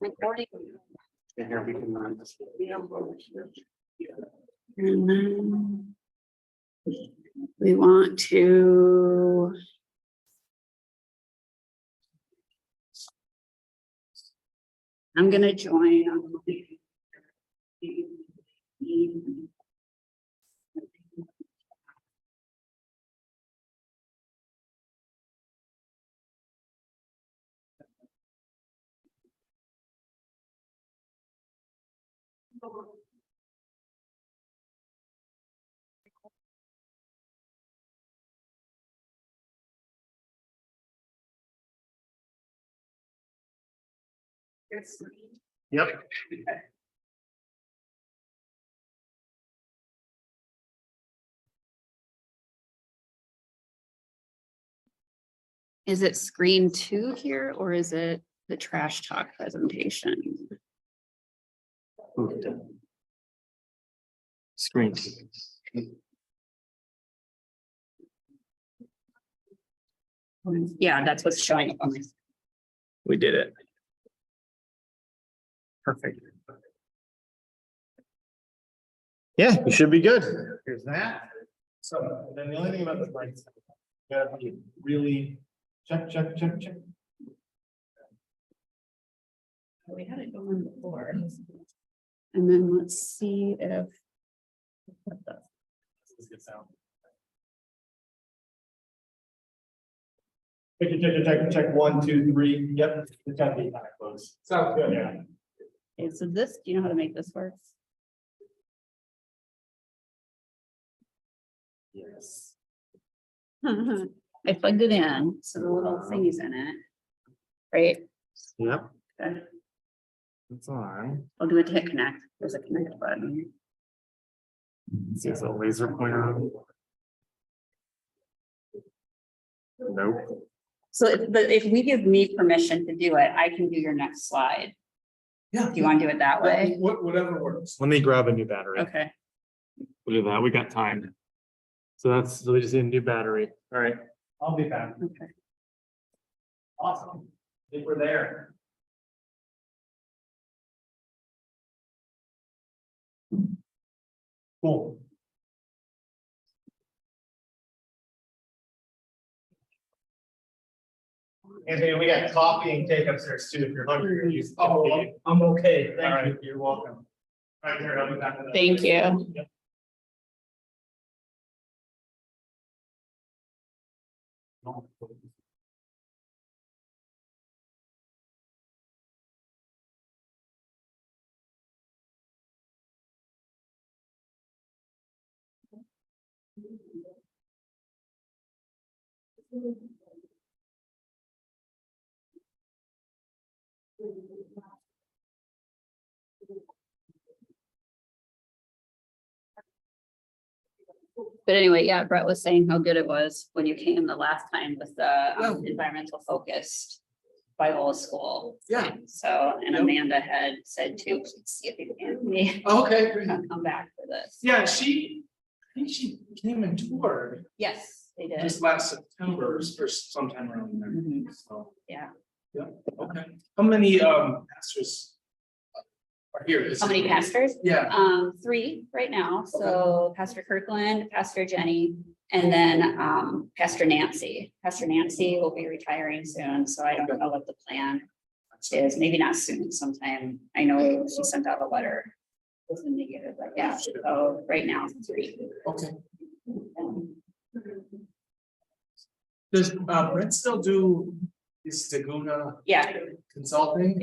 Recording. And here we can run this. And then we want to. I'm gonna join on. Yep. Is it screen 2 here or is it the trash talk presentation? Screen. Yeah, that's what's showing up on my. We did it. Perfect. Yeah, you should be good. Here's that. So then the only thing about the lights, you gotta be really check. We had it going before. And then let's see if. Let's get sound. Check 1, 2, 3. Yep, it's gotta be kind of close. Sounds good. Yeah. Okay, so this, do you know how to make this work? Yes. I plugged it in, so the little thingy's in it. Right? Yep. Okay. It's on. I'll do it to hit connect. There's a connect button. See if the laser pointer on. Nope. So if we give me permission to do it, I can do your next slide. Yeah. Do you want to do it that way? Whatever works. Let me grab a new battery. Okay. We'll do that. We got time. So we just need a new battery. All right. I'll be back. Okay. Awesome. I think we're there. Cool. Anthony, we got coffee and cake upstairs too, if you're hungry. Oh, I'm okay. Thank you. You're welcome. All right, here, I'll be back. Thank you. Yep. But anyway, yeah, Brett was saying how good it was when you came the last time with the environmental focused Bible school. Yeah. So, and Yep. Amanda had said too, please see if you can me Okay. come back for this. Yeah, I think she came and toured Yes, they did. just last September or sometime around there. Mhm. So, Yeah. yeah, okay. How many pastors are here? How many pastors? Yeah. 3 right now. So Pastor Kirkland, Pastor Jenny, and then Pastor Nancy. Pastor Nancy will be retiring soon, so I don't know what the plan is. Maybe not soon, sometime. I know she sent out a letter. Within the year, but yeah, so right now 3. Okay. Does Brent still do his Staguna Yeah, consulting?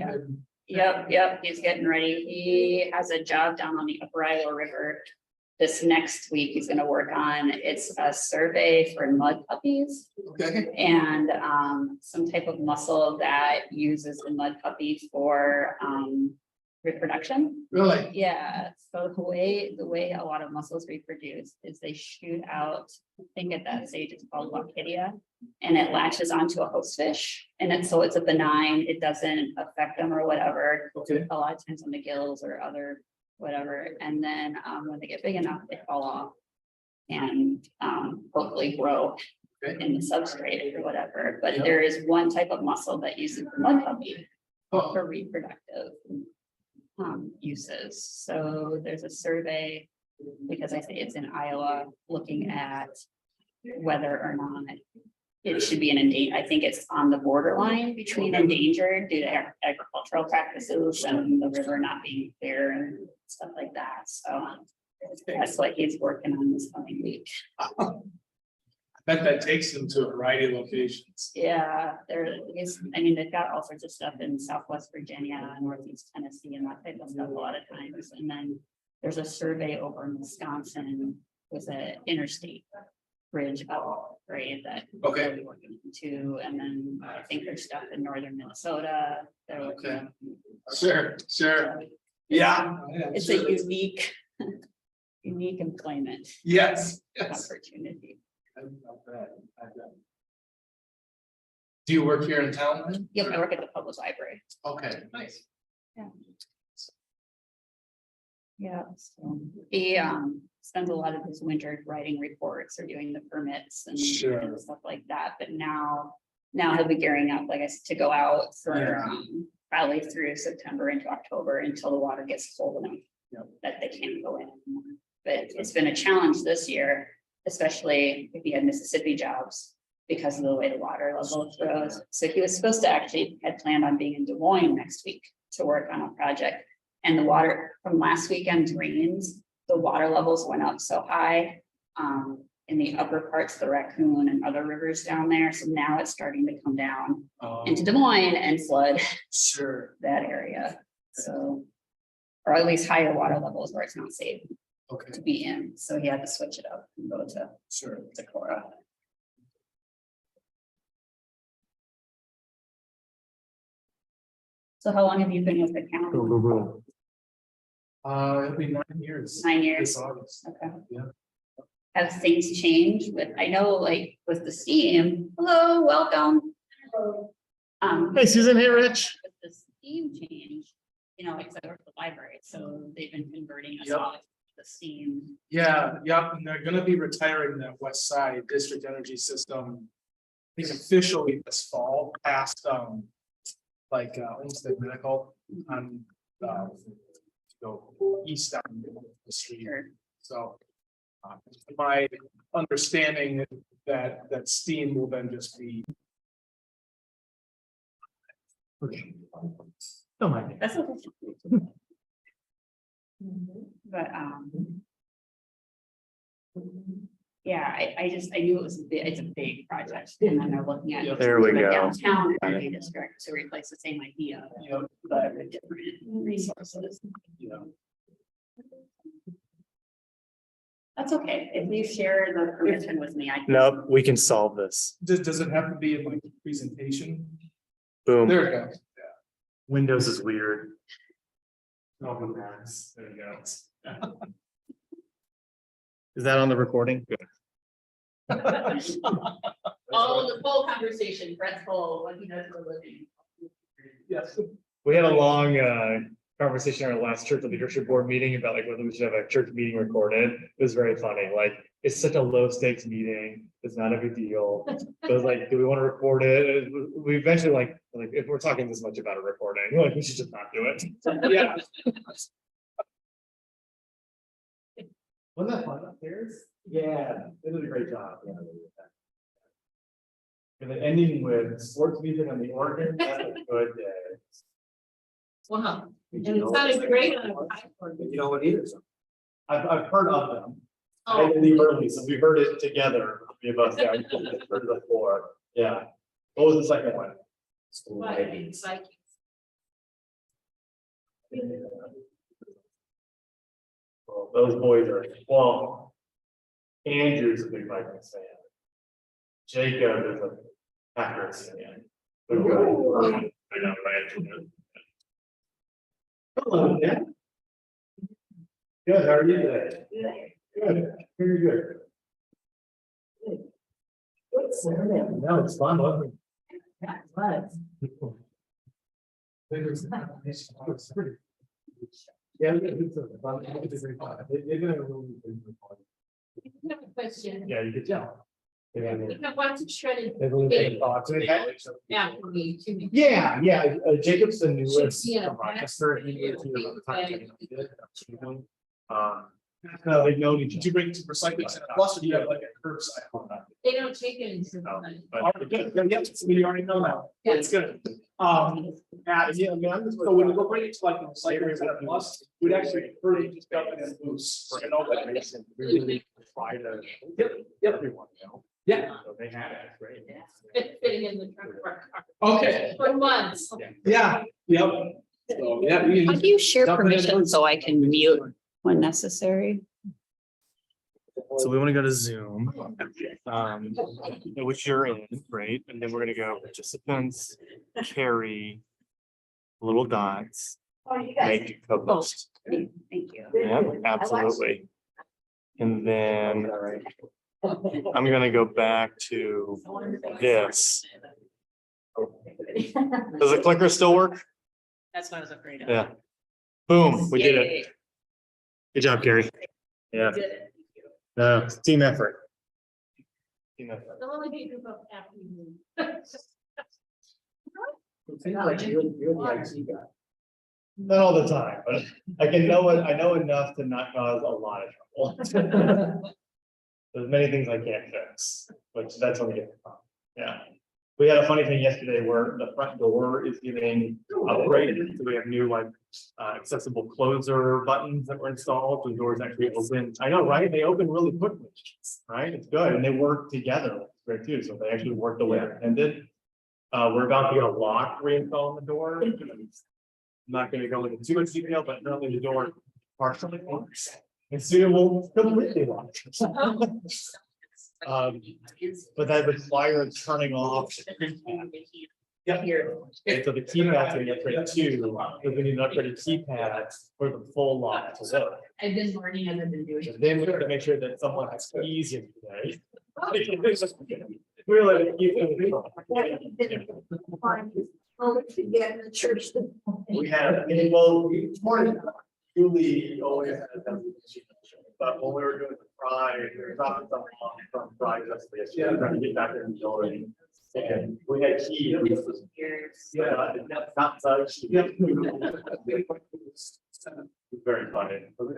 Yeah. Yep, he's getting ready. He has a job down on the Upper Iowa River. This next week, he's gonna work on, it's a survey for mud puppies Okay. and some type of muscle that uses the mud puppy for reproduction. Really? Yeah, so the way a lot of mussels reproduce is they shoot out, I think at that stage it's called Lochidia, and it latches onto a host fish, and it's a benign, it doesn't affect them or whatever. Okay. A lot of times on the gills or other whatever, and then when they get big enough, they fall off and hopefully grow in the substrate or whatever. But there is one type of mussel that uses the mud puppy. for reproductive uses. So there's a survey, because I say it's in Iowa, looking at whether or not it should be an endangered. I think it's on the borderline between endangered due to agricultural practices and the river not being clear and stuff like that. So that's what he's working on this coming week. I bet that takes them to a variety of locations. Yeah, there is, I mean, they've got all sorts of stuff in Southwest Virginia, Northeast Tennessee, and that type of stuff a lot of times. And then there's a survey over in Wisconsin with an interstate bridge upgrade that Okay. they'll be working into. And then I think there's stuff in northern Minnesota. They're looking Okay. at. Sure. So Yeah. it's a unique, unique employment Yes. opportunity. Do you work here in town then? Yep, I work at the public library. Okay, nice. Yeah, so he spends a lot of his winter writing reports or doing the permits and Sure. and stuff like that, but now he'll be gearing up, like I said, to go out for Yeah. probably through September into October until the water gets cold enough. Yep. That they can't go in anymore. But it's been a challenge this year, especially if he had Mississippi jobs because of the way the water level goes. So he was supposed to actually had planned on being in Des Moines next week to work on a project. And the water from last weekend's rains, the water levels went up so high in the upper parts of the Raccoon and other rivers down there. So now it's starting to come down into Des Moines and flood Sure. that area. So, or at least higher water levels where it's not safe Okay, to be in. So he had to switch it up and go to sure. Decorah. So how long have you been with the county? It'll be 9 years. 9 years. This August. Okay. Yeah. Have things changed with, I know like with the steam, hello, welcome. Hey, Susan, hey, Rich. With the steam change, you know, like I said, I work at the library, so they've been converting us Yep. off the steam. Yeah, and they're gonna be retiring that West Side District Energy System. I think officially this fall, past Olmsted Medical on go east on the street. Sure. So my understanding that steam will then just be. Okay. Don't mind me. That's okay. But, yeah, I knew it was it's a big project, and then they're looking at. There we the go. Downtown energy district to replace the same idea, You know, but with different resources. you know, That's okay, if you share the permission with me, I. can- Nope, we can solve this. does it have to be in like presentation? Boom. There it goes. Windows is weird. There you go. Is that on the recording? Good. Oh, the full conversation, Brett's full, what he does for a living. Yes. We had a long conversation at our last church leadership board meeting about like whether we should have a church meeting recorded. It was very funny. Like, it's such a low stakes meeting. It's not a big deal. But it was like, do we want to record it? We eventually like if we're talking this much about a recording, we're like, we should just not do it. Yeah. Wasn't that fun upstairs? Yeah, they did a great job. Yeah. And then ending with sports music on the organ, that's a good day. Wow, and it sounded great on a iPhone. You know what either? I've heard of them. I Oh, didn't leave early, so we heard it together, three of us, yeah, we heard it before, yeah. What was the second one? what, it's like, Well, those boys are, well, Andrew's a big Vikings fan. Jacob is a Packers fan. Good guy. I know, right? Hello, Dan. Good, how are you today? Good, very good. No, it's fun, wasn't it? It's pretty. Yeah, it's a fun. It's very fun. They're gonna really. I have a question. Yeah, you could tell. You have lots of shredded. Yeah, for me too. Yeah, Jacob's the newest Yeah. from Rochester. He moved here about the time Jacobs did. No, they've known each Did you bring it to recycling center plus, or do you have like a curbside? They don't take it into. Alright, good. Yeah, so we already know that. Yeah. It's good. Yeah, man, so when you go bring it to like a recycling center plus, we'd actually prefer you just dump it in loose. You know, like, We really try to. Everyone, you know? Yeah. So they had it, it's great. Fitting in the trunk of our car Okay, for months. yeah, yep. So, yeah. How do you share Dump it in permission loose. so I can mute when necessary? So we want to go to Zoom, which you're in, right? And then we're gonna go participants, carry, little dots, make co-host. Thank you. Yeah, absolutely. And then I'm gonna go back to this. Does the clicker still work? That's what I was afraid of. Yeah. Boom, we did it. Yay. Good job, Carrie. Yeah, Did it. team effort. Team effort. The only thing about after you. Not all the time, but I know enough to not cause a lot of trouble. There's many things I can't fix, which that's when we get the problem. Yeah. We had a funny thing yesterday where the front door is getting upgraded, so we have new like accessible closer buttons that were installed, the doors actually open. I know, right? They open really quickly, right? It's good, and they work together, it's great too, so they actually work the way they're intended. We're about to get a lock reinstalled on the door. I'm not gonna go into too much detail, but normally the door partially works. And soon it will completely lock. But that requires turning off. Yep. And so the keypad's gonna get upgraded too, because we need an upgraded keypad for the full lock to work. I've been learning and I've been doing. So then we have to make sure that someone has keys in today. We're like, we have, well, each morning, Julie always had a. But when we were doing the fry, we were talking to someone from fry yesterday, trying to get back there in the building. And we had keys. Yeah, not such. Very funny. I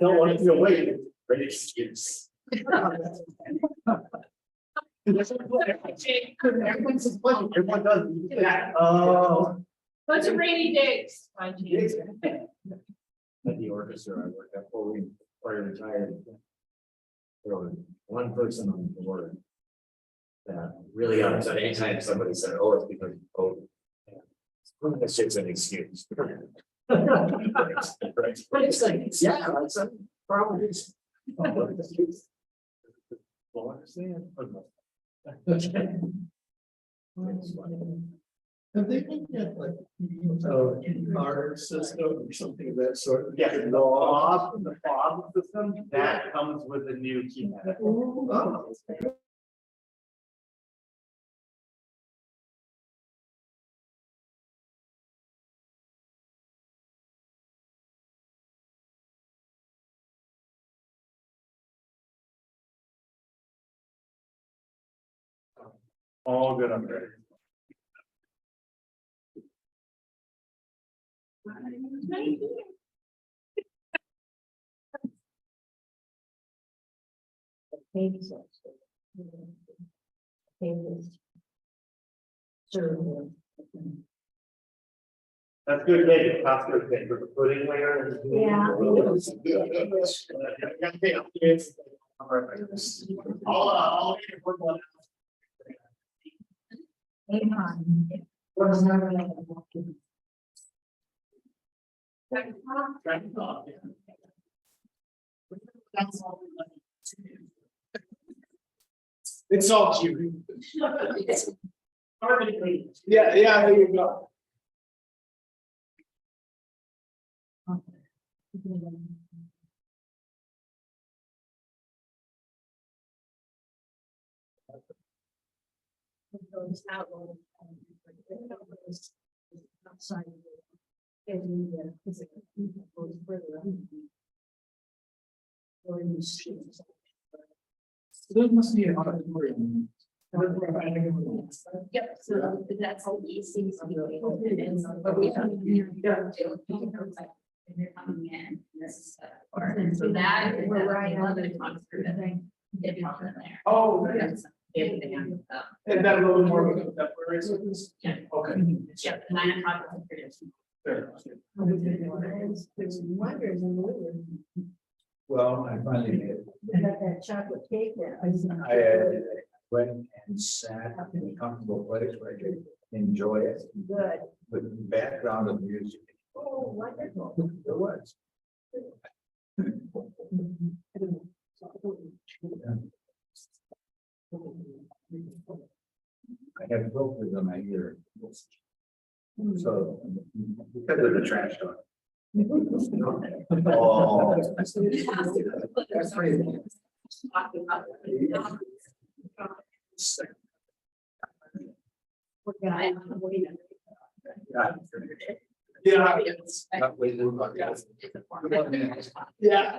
don't want to feel waiting. Great excuse. Everyone does. Oh. Bunch of rainy days. At the orchestra I worked at before we retired. There was one person on the board that really got upset anytime somebody said, oh, it's because, oh. That's just an excuse. Right. But it's like, yeah, that's a problem. Well, understand. Have they looked at like, our system or something of that sort? Yes, the fob system, that comes with the new keypad. Oh. All good up there. That's good, Dave. That's good, Dave. For the pudding layer. Yeah. I'll work on it. It's all cute. Yeah, there you go. Goes out. Outside. And goes further up. Or in the streets. There must be an auditorium. Yep, so that's how easy it's going. But we don't. And you're coming in, this is, so that. We're right on the concert, I think. Get it on there. Oh, That's everything on the top. and that a little more of a contemporary service? Yeah. Okay. Yep, 9 o'clock. is the tradition. Fair. There's wonders in the river. Well, I finally did. They got that chocolate cake there. I went and sat in a comfortable place where I could enjoy it Good. with background of music. Oh, wonderful. It was. I had filters on my ear. So, because of the trash talk. Oh. That's pretty. Yeah. Not way too much. Yeah.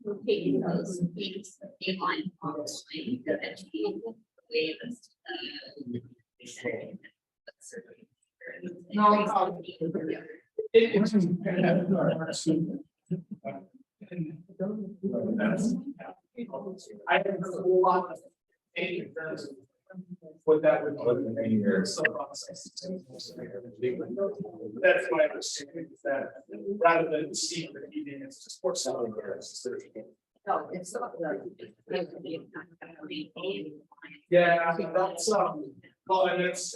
We're taking those things, the line, obviously, that educate the way that's. I have a lot of in terms of what that would look like here. So that's my understanding is that rather than see the meeting, it's just sports center. No, it's not. Yeah, I think that's well, and it's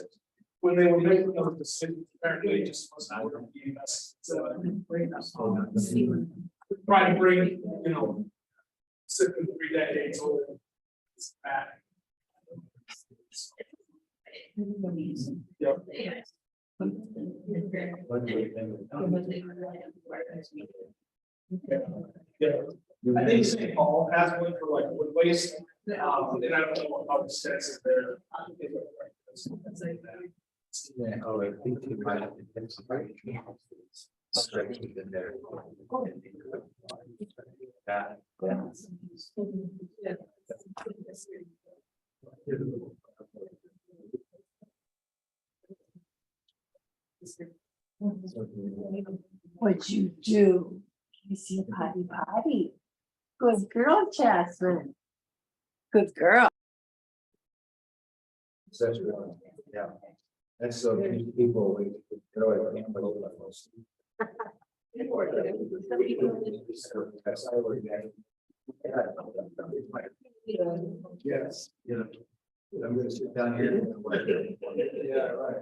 when they were making those decisions, apparently it just was not working. Try to bring, you know, 3 decades old. It's back. Yep. Yeah. I think St. Paul has one for like wood waste. And I don't know how it says there. Yeah, oh, I think you might have been somebody. Stretched in there. What'd you do? You see a potty. Good girl, Jasmine. Good girl. That's right. Yeah. That's so many people, we throw it in the middle of us. That's how we're getting. Yes, you know, I'm gonna sit down here. Yeah, right.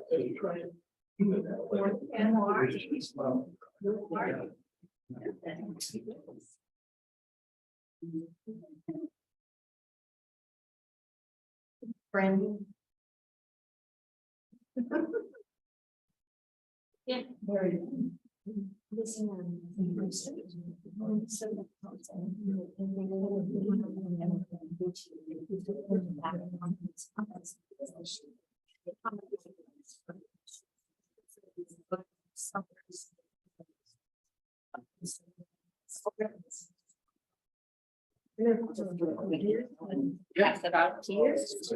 Friend. Yeah. Very. Yes, about tears.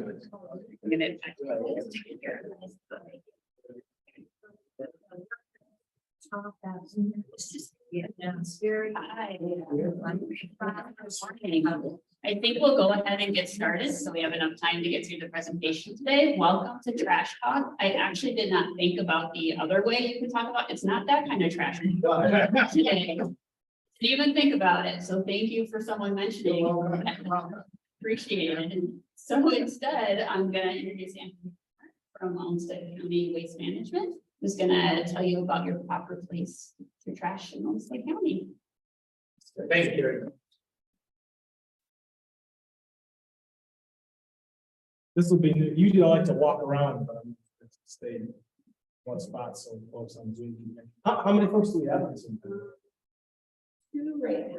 I think we'll go ahead and get started, so we have enough time to get through the presentation today. Welcome to Trash Talk. I actually did not think about the other way you can talk about, it's not that kind of trash. Today. Didn't even think about it, so thank you for someone mentioning. Appreciate it. So instead, I'm gonna introduce Anthony from Olmsted County Waste Management, who's gonna tell you about your proper place for trash in Olmsted County. Thank you. This will be, usually I like to walk around, but I'm gonna stay in one spot, so folks on Zoom. How many folks do we have on Zoom? Okay.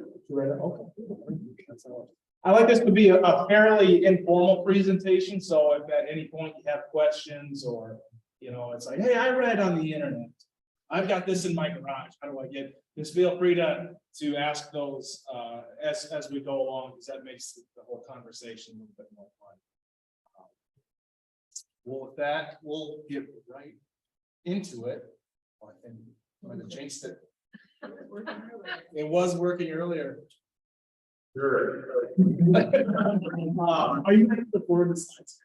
I like this to be a fairly informal presentation, so if at any point you have questions or, it's like, hey, I read on the internet. I've got this in my garage, how do I get, just feel free to ask those as we go along, because that makes the whole conversation a little bit more fun. Well, with that, we'll get right into it. I think I might have changed it. It was working earlier. Sure. Are you ready to forward the slides?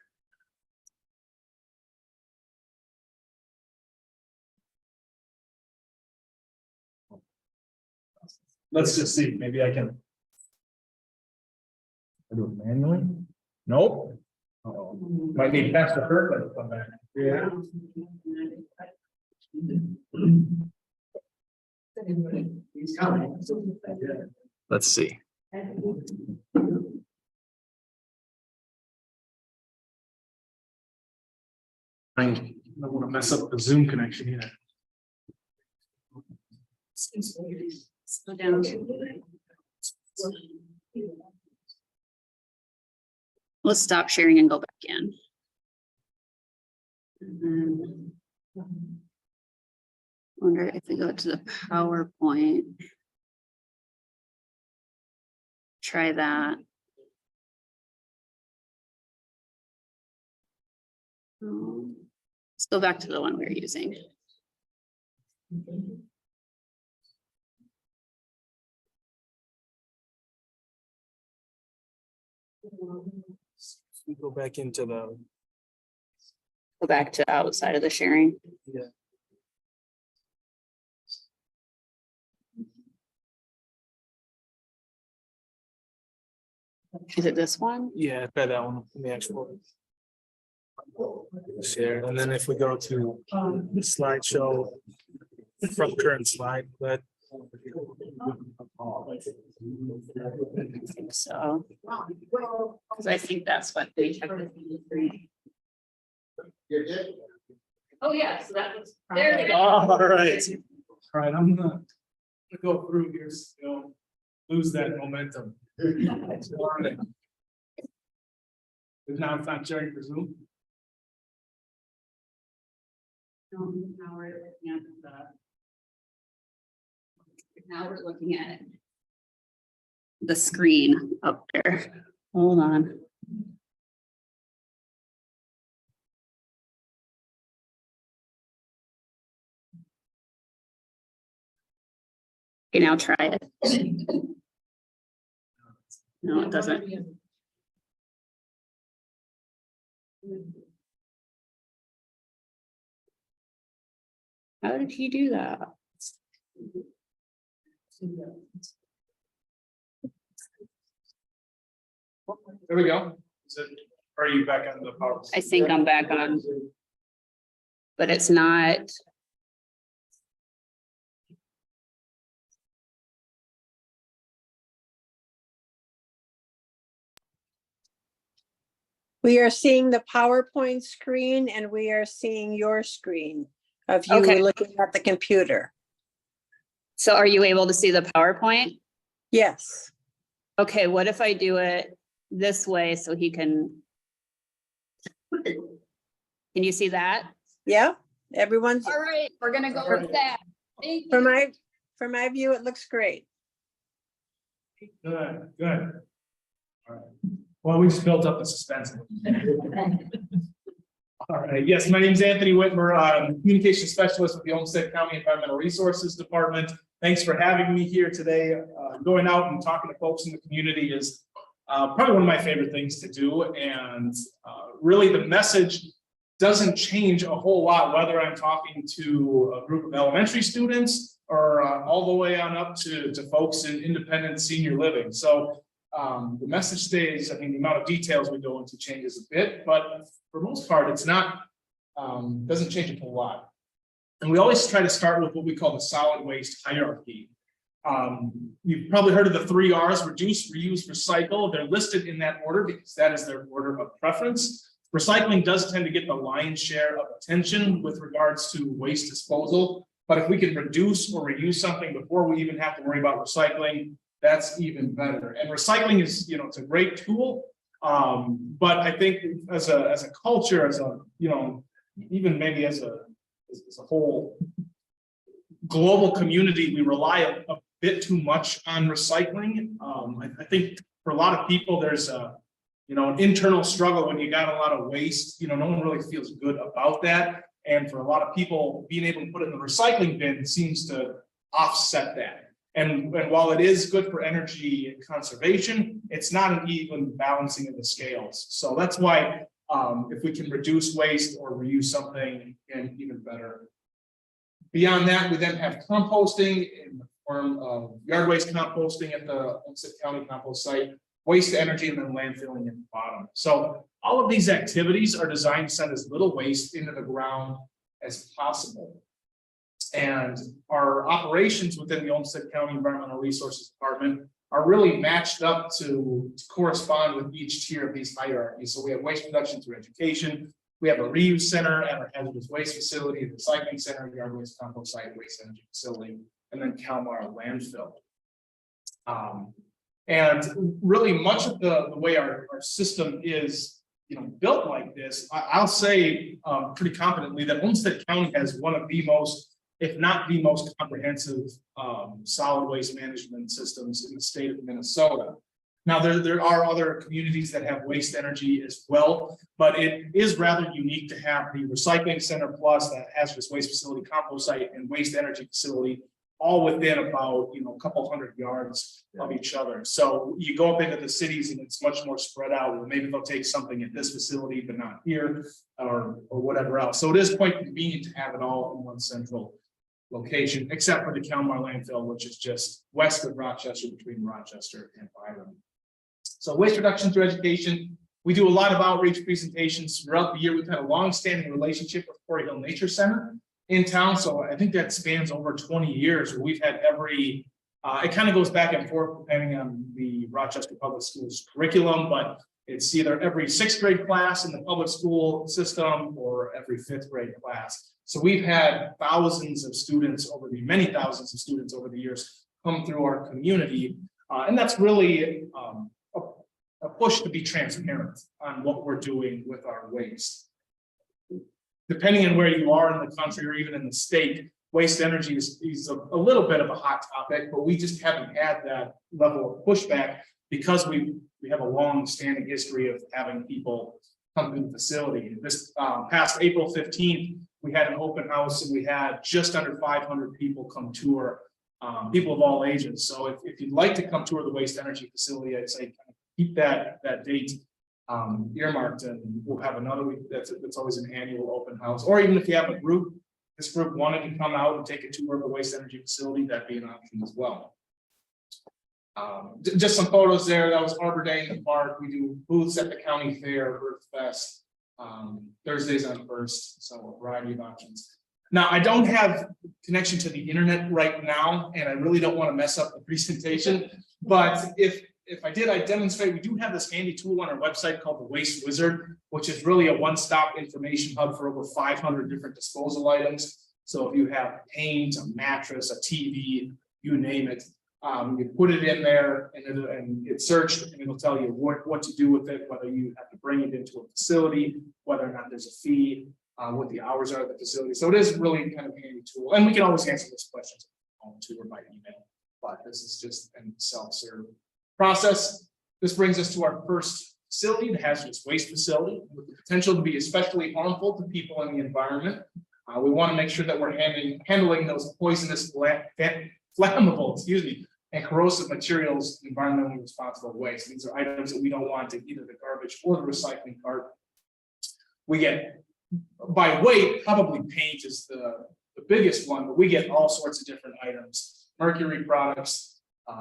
Let's just see, maybe I can. Do it manually? Nope. Uh-oh. Might need Pastor Kirkland to come back. Yeah. He's coming. Let's see. I don't want to mess up the Zoom connection either. Go down. Let's stop sharing and go back in. And then wonder if we go to the PowerPoint. Try that. Let's go back to the one we were using. We go back into the. Go back to outside of the sharing. Yeah. Is it this one? Yeah, try that one in the actual. Share, and then if we go to the slideshow from current slide, but. So, because I think that's what they checked. Oh, yeah, so that was, there we go. All right. All right, I'm gonna go through here, lose that momentum. Now it's not sharing for Zoom. Now we're looking at the screen up there. Hold on. Okay, now try it. No, it doesn't. How did he do that? There we go. Are you back on the power? I think I'm back on, but it's not. We are seeing the PowerPoint screen and we are seeing your screen of you Okay. looking at the computer. So are you able to see the PowerPoint? Yes. Okay, what if I do it this way so he can? Can you see that? Yeah, everyone's, All right, we're gonna go with that. Thank you. from my view, it looks great. Good, good. All right. Well, we just built up the suspense. All right, yes, my name is Anthony Wittmer. I'm Communication Specialist with the Olmsted County Environmental Resources Department. Thanks for having me here today. Going out and talking to folks in the community is probably one of my favorite things to do. And really the message doesn't change a whole lot, whether I'm talking to a group of elementary students or all the way on up to folks in independent senior living. So the message stays, I mean, the amount of details we go into changes a bit, but for most part, it's not, doesn't change a whole lot. And we always try to start with what we call the solid waste hierarchy. You've probably heard of the 3 R's: reduce, reuse, recycle. They're listed in that order because that is their order of preference. Recycling does tend to get the lion's share of attention with regards to waste disposal. But if we can reduce or reuse something before we even have to worry about recycling, that's even better. And recycling is, it's a great tool. But I think as a culture, even maybe as a whole global community, we rely a bit too much on recycling. I think for a lot of people, there's an internal struggle when you got a lot of waste. No one really feels good about that. And for a lot of people, being able to put it in the recycling bin seems to offset that. And while it is good for energy conservation, it's not an even balancing of the scales. So that's why if we can reduce waste or reuse something, and even better. Beyond that, we then have composting in the form of yard waste composting at the Olmsted County compost site, waste to energy, and then landfilling at the bottom. So all of these activities are designed to send as little waste into the ground as possible. And our operations within the Olmsted County Environmental Resources Department are really matched up to correspond with each tier of these hierarchies. So we have waste reduction through education. We have a reuse center at our hazardous waste facility, a recycling center, yard waste compost site, waste energy facility, and then Calmar landfill. And really much of the way our system is built like this, I'll say pretty confidently that Olmsted County has one of the most, if not the most comprehensive solid waste management systems in the state of Minnesota. Now, there are other communities that have waste energy as well, but it is rather unique to have the recycling center plus that hazardous waste facility, compost site, and waste energy facility all within about a couple hundred yards of each other. So you go up into the cities and it's much more spread out. Or maybe they'll take something at this facility, but not here, or whatever else. So it is quite convenient to have it all in one central location, except for the Calmar landfill, which is just west of Rochester, between Rochester and Byram. So waste reduction through education. We do a lot of outreach presentations throughout the year. We've had a long-standing relationship with Quarry Hill Nature Center in town. So I think that spans over 20 years. Where we've had it kind of goes back and forth depending on the Rochester Public Schools curriculum, but it's either every 6th grade class in the public school system or every 5th grade class. So we've had many thousands of students over the years come through our community. And that's really a push to be transparent on what we're doing with our waste. Depending on where you are in the country or even in the state, waste energy is a little bit of a hot topic, but we just haven't had that level of pushback because we have a long-standing history of having people come to the facility. This past April 15th, we had an open house and we had just under 500 people come tour, people of all ages. So if you'd like to come tour the waste energy facility, I'd say keep that date earmarked, and we'll have another week. That's always an annual open house. Or even if you have a group, this group wanted to come out and take a tour of the waste energy facility, that'd be an option as well. Just some photos there. That was Arbor Day in the park. We do booths at the county fair, Earth Fest, Thursdays on First, so a variety of options. Now, I don't have connection to the internet right now, and I really don't want to mess up the presentation, but if I did, I'd demonstrate. We do have this handy tool on our website called the Waste Wizard, which is really a one-stop information hub for over 500 different disposal items. So if you have paint, a mattress, a TV, you name it, you put it in there and it's searched, and it'll tell you what to do with it, whether you have to bring it into a facility, whether or not there's a fee, what the hours are at the facility. So it is really kind of a handy tool, and we can always answer those questions on too or by email. But this is just a self-serve process. This brings us to our first facility, the hazardous waste facility, with the potential to be especially harmful to people in the environment. We want to make sure that we're handling those poisonous, flammable, and corrosive materials in environmentally responsible ways. These are items that we don't want in either the garbage or the recycling cart. We get, by weight, probably paint is the biggest one, but we get all sorts of different items, mercury products.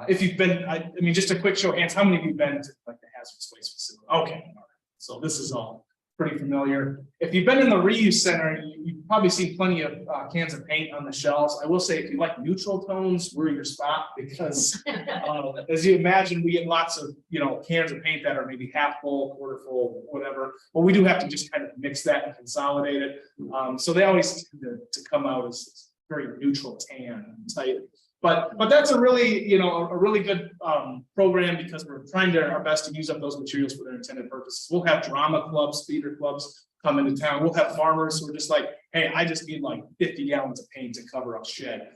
If you've been, I mean, just a quick show of hands, how many of you have been to like the hazardous waste facility? Okay, all right. So this is all pretty familiar. If you've been in the reuse center, you've probably seen plenty of cans of paint on the shelves. I will say, if you like neutral tones, we're your spot, because as you imagine, we get lots of cans of paint that are maybe half full, quarter full, whatever. But we do have to just kind of mix that and consolidate it. So they always tend to come out as very neutral tan type. But that's a really, a really good program because we're trying our best to use up those materials for their intended purposes. We'll have drama clubs, theater clubs come into town. We'll have farmers who are just like, hey, I just need like 50 gallons of paint to cover up shed.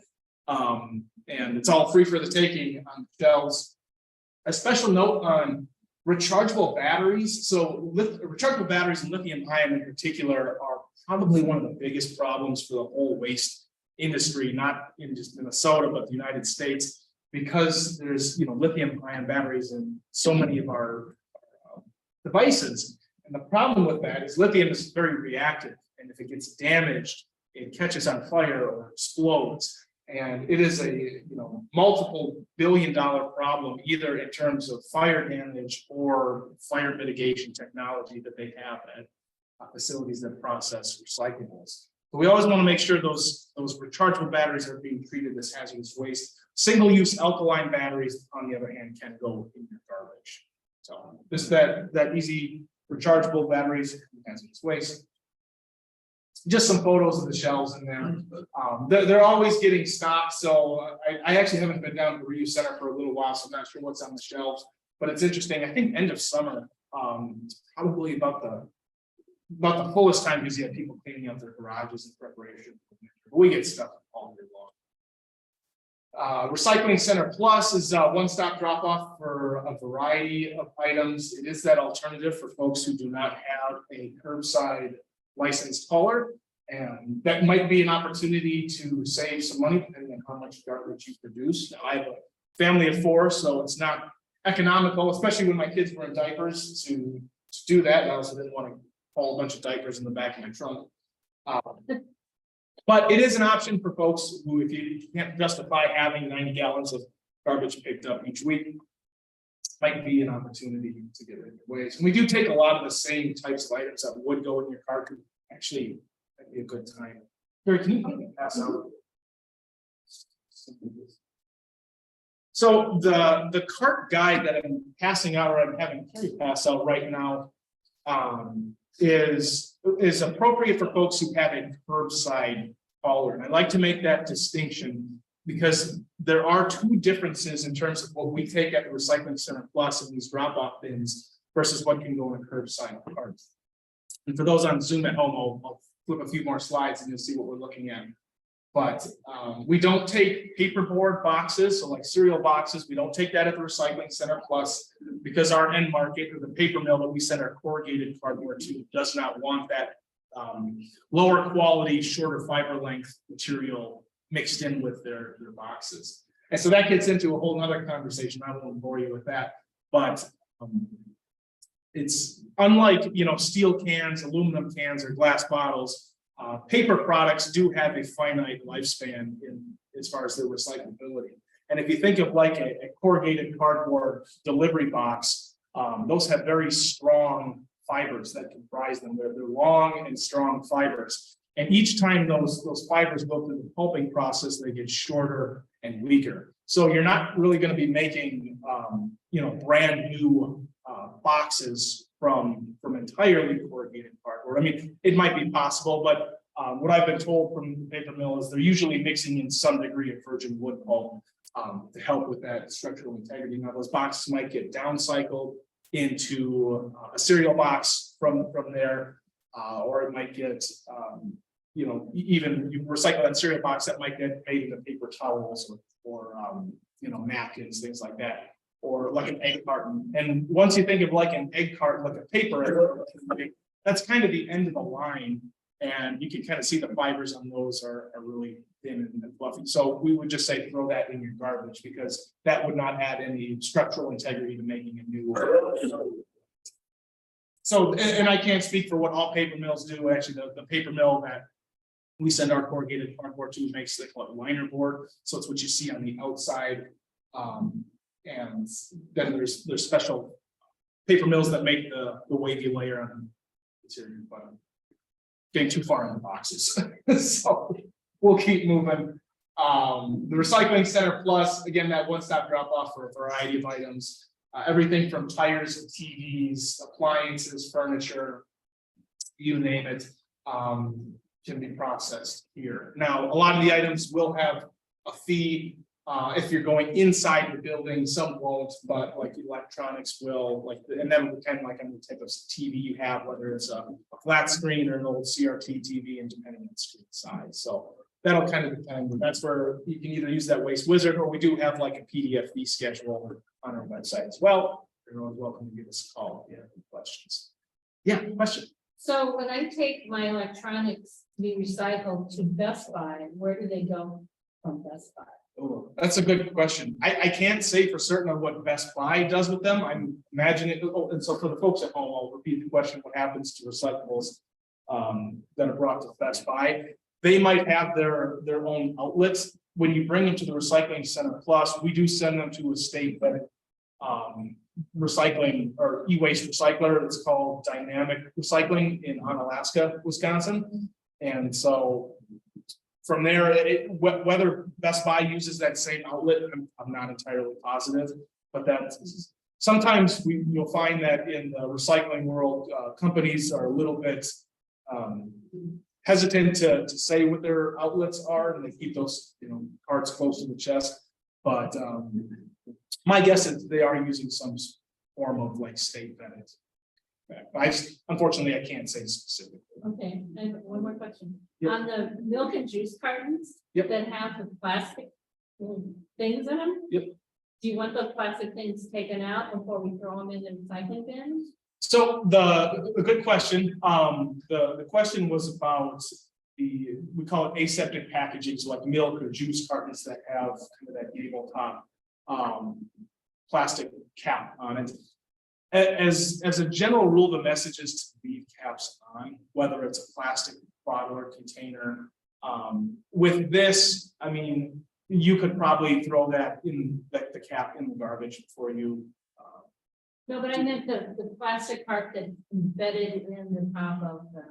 And it's all free for the taking on shelves. A special note on rechargeable batteries. So rechargeable batteries and lithium ion in particular are probably one of the biggest problems for the whole waste industry, not in just Minnesota, but the United States, because there's lithium ion batteries in so many of our devices. And the problem with that is lithium is very reactive, and if it gets damaged, it catches on fire or explodes. And it is a multiple billion-dollar problem, either in terms of fire damage or fire mitigation technology that they have at facilities that process recyclables. But we always want to make sure those rechargeable batteries are being treated as hazardous waste. Single-use alkaline batteries, on the other hand, can go in your garbage. So this that easy rechargeable batteries, hazardous waste. Just some photos of the shelves in there. They're always getting stocked. So I actually haven't been down to the reuse center for a little while, so I'm not sure what's on the shelves. But it's interesting. I think end of summer, it's probably about the fullest time because you have people cleaning out their garages in preparation. We get stuff all year long. Recycling Center Plus is a one-stop drop-off for a variety of items. It is that alternative for folks who do not have a curbside licensed hauler, and that might be an opportunity to save some money depending on how much garbage you produce. Now, I have a family of 4, so it's not economical, especially when my kids were in diapers, to do that. And I also didn't want to haul a bunch of diapers in the back of my trunk. But it is an option for folks who, if you can't justify having 90 gallons of garbage picked up each week, might be an opportunity to get rid of waste. And we do take a lot of the same types of items that would go in your cart. Actually, that'd be a good time. Here, can you pass out? So the cart guide that I'm passing out, or I'm having Carrie pass out right now, is appropriate for folks who have a curbside hauler. And I like to make that distinction because there are 2 differences in terms of what we take at the Recycling Center Plus in these drop-off bins versus what can go in a curbside cart. And for those on Zoom at home, I'll flip a few more slides and you'll see what we're looking at. But we don't take paperboard boxes, so like cereal boxes, we don't take that at the Recycling Center Plus because our end market, or the paper mill that we send our corrugated cardboard to, does not want that lower quality, shorter fiber length material mixed in with their boxes. And so that gets into a whole nother conversation. I won't bore you with that, but it's unlike, steel cans, aluminum cans, or glass bottles. Paper products do have a finite lifespan as far as their recyclability. And if you think of like a corrugated cardboard delivery box, those have very strong fibers that comprise them. They're long and strong fibers. And each time those fibers go through the pulping process, they get shorter and weaker. So you're not really going to be making, brand new boxes from entirely corrugated cardboard. I mean, it might be possible, but what I've been told from the paper mill is they're usually mixing in some degree of virgin wood pulp to help with that structural integrity. Now, those boxes might get downcycled into a cereal box from there, or it might get, even you recycle that cereal box that might get made into paper towels or napkins, things like that, or like an egg carton. And once you think of like an egg carton, like a paper, that's kind of the end of the line. And you can kind of see the fibers on those are really thin and fluffy. So we would just say throw that in your garbage because that would not add any structural integrity to making a new one. So, and I can't speak for what all paper mills do. Actually, the paper mill that we send our corrugated cardboard to makes they call it liner board. So it's what you see on the outside. And then there's special paper mills that make the wavy layer on the interior, but getting too far in the boxes. So we'll keep moving. The Recycling Center Plus, again, that one-stop drop-off for a variety of items. Everything from tires, TVs, appliances, furniture, you name it. can be processed here. Now, a lot of the items will have a fee. If you're going inside the building, some won't, but like electronics will, like, and that will depend like on the type of TV you have, whether it's a flat screen or an old CRT TV, and depending on the screen size. So that'll kind of depend. That's where you can either use that Waste Wizard, or we do have like a PDF fee schedule on our website as well. You're always welcome to give us a call if you have any questions. Yeah, question. So when I take my electronics to be recycled to Best Buy, where do they go from Best Buy? Oh, that's a good question. I can't say for certain on what Best Buy does with them. I'm imagining, and so for the folks at home, I'll repeat the question: what happens to recyclables that are brought to Best Buy? They might have their own outlets. When you bring them to the Recycling Center Plus, we do send them to a state that recycling or e-waste recycler. It's called Dynamic Recycling in Onalaska, Wisconsin. And so from there, whether Best Buy uses that same outlet, I'm not entirely positive, but that's sometimes you'll find that in the recycling world, companies are a little bit hesitant to say what their outlets are, and they keep those cards close to the chest. But my guess is they are using some form of like state vetted. Unfortunately, I can't say specifically. Okay, and one more question. Yep. On the milk and juice cartons Yep. that have the plastic things in them? Yep. Do you want those plastic things taken out before we throw them in the recycling bins? So a good question. The question was about we call it aseptic packaging, so like milk or juice cartons that have kind of that gable top plastic cap on it. As a general rule, the message is to leave caps on, whether it's a plastic bottle or container. With this, I mean, you could probably throw that in the cap in the garbage before you. No, but I meant the plastic part that's embedded in the top of the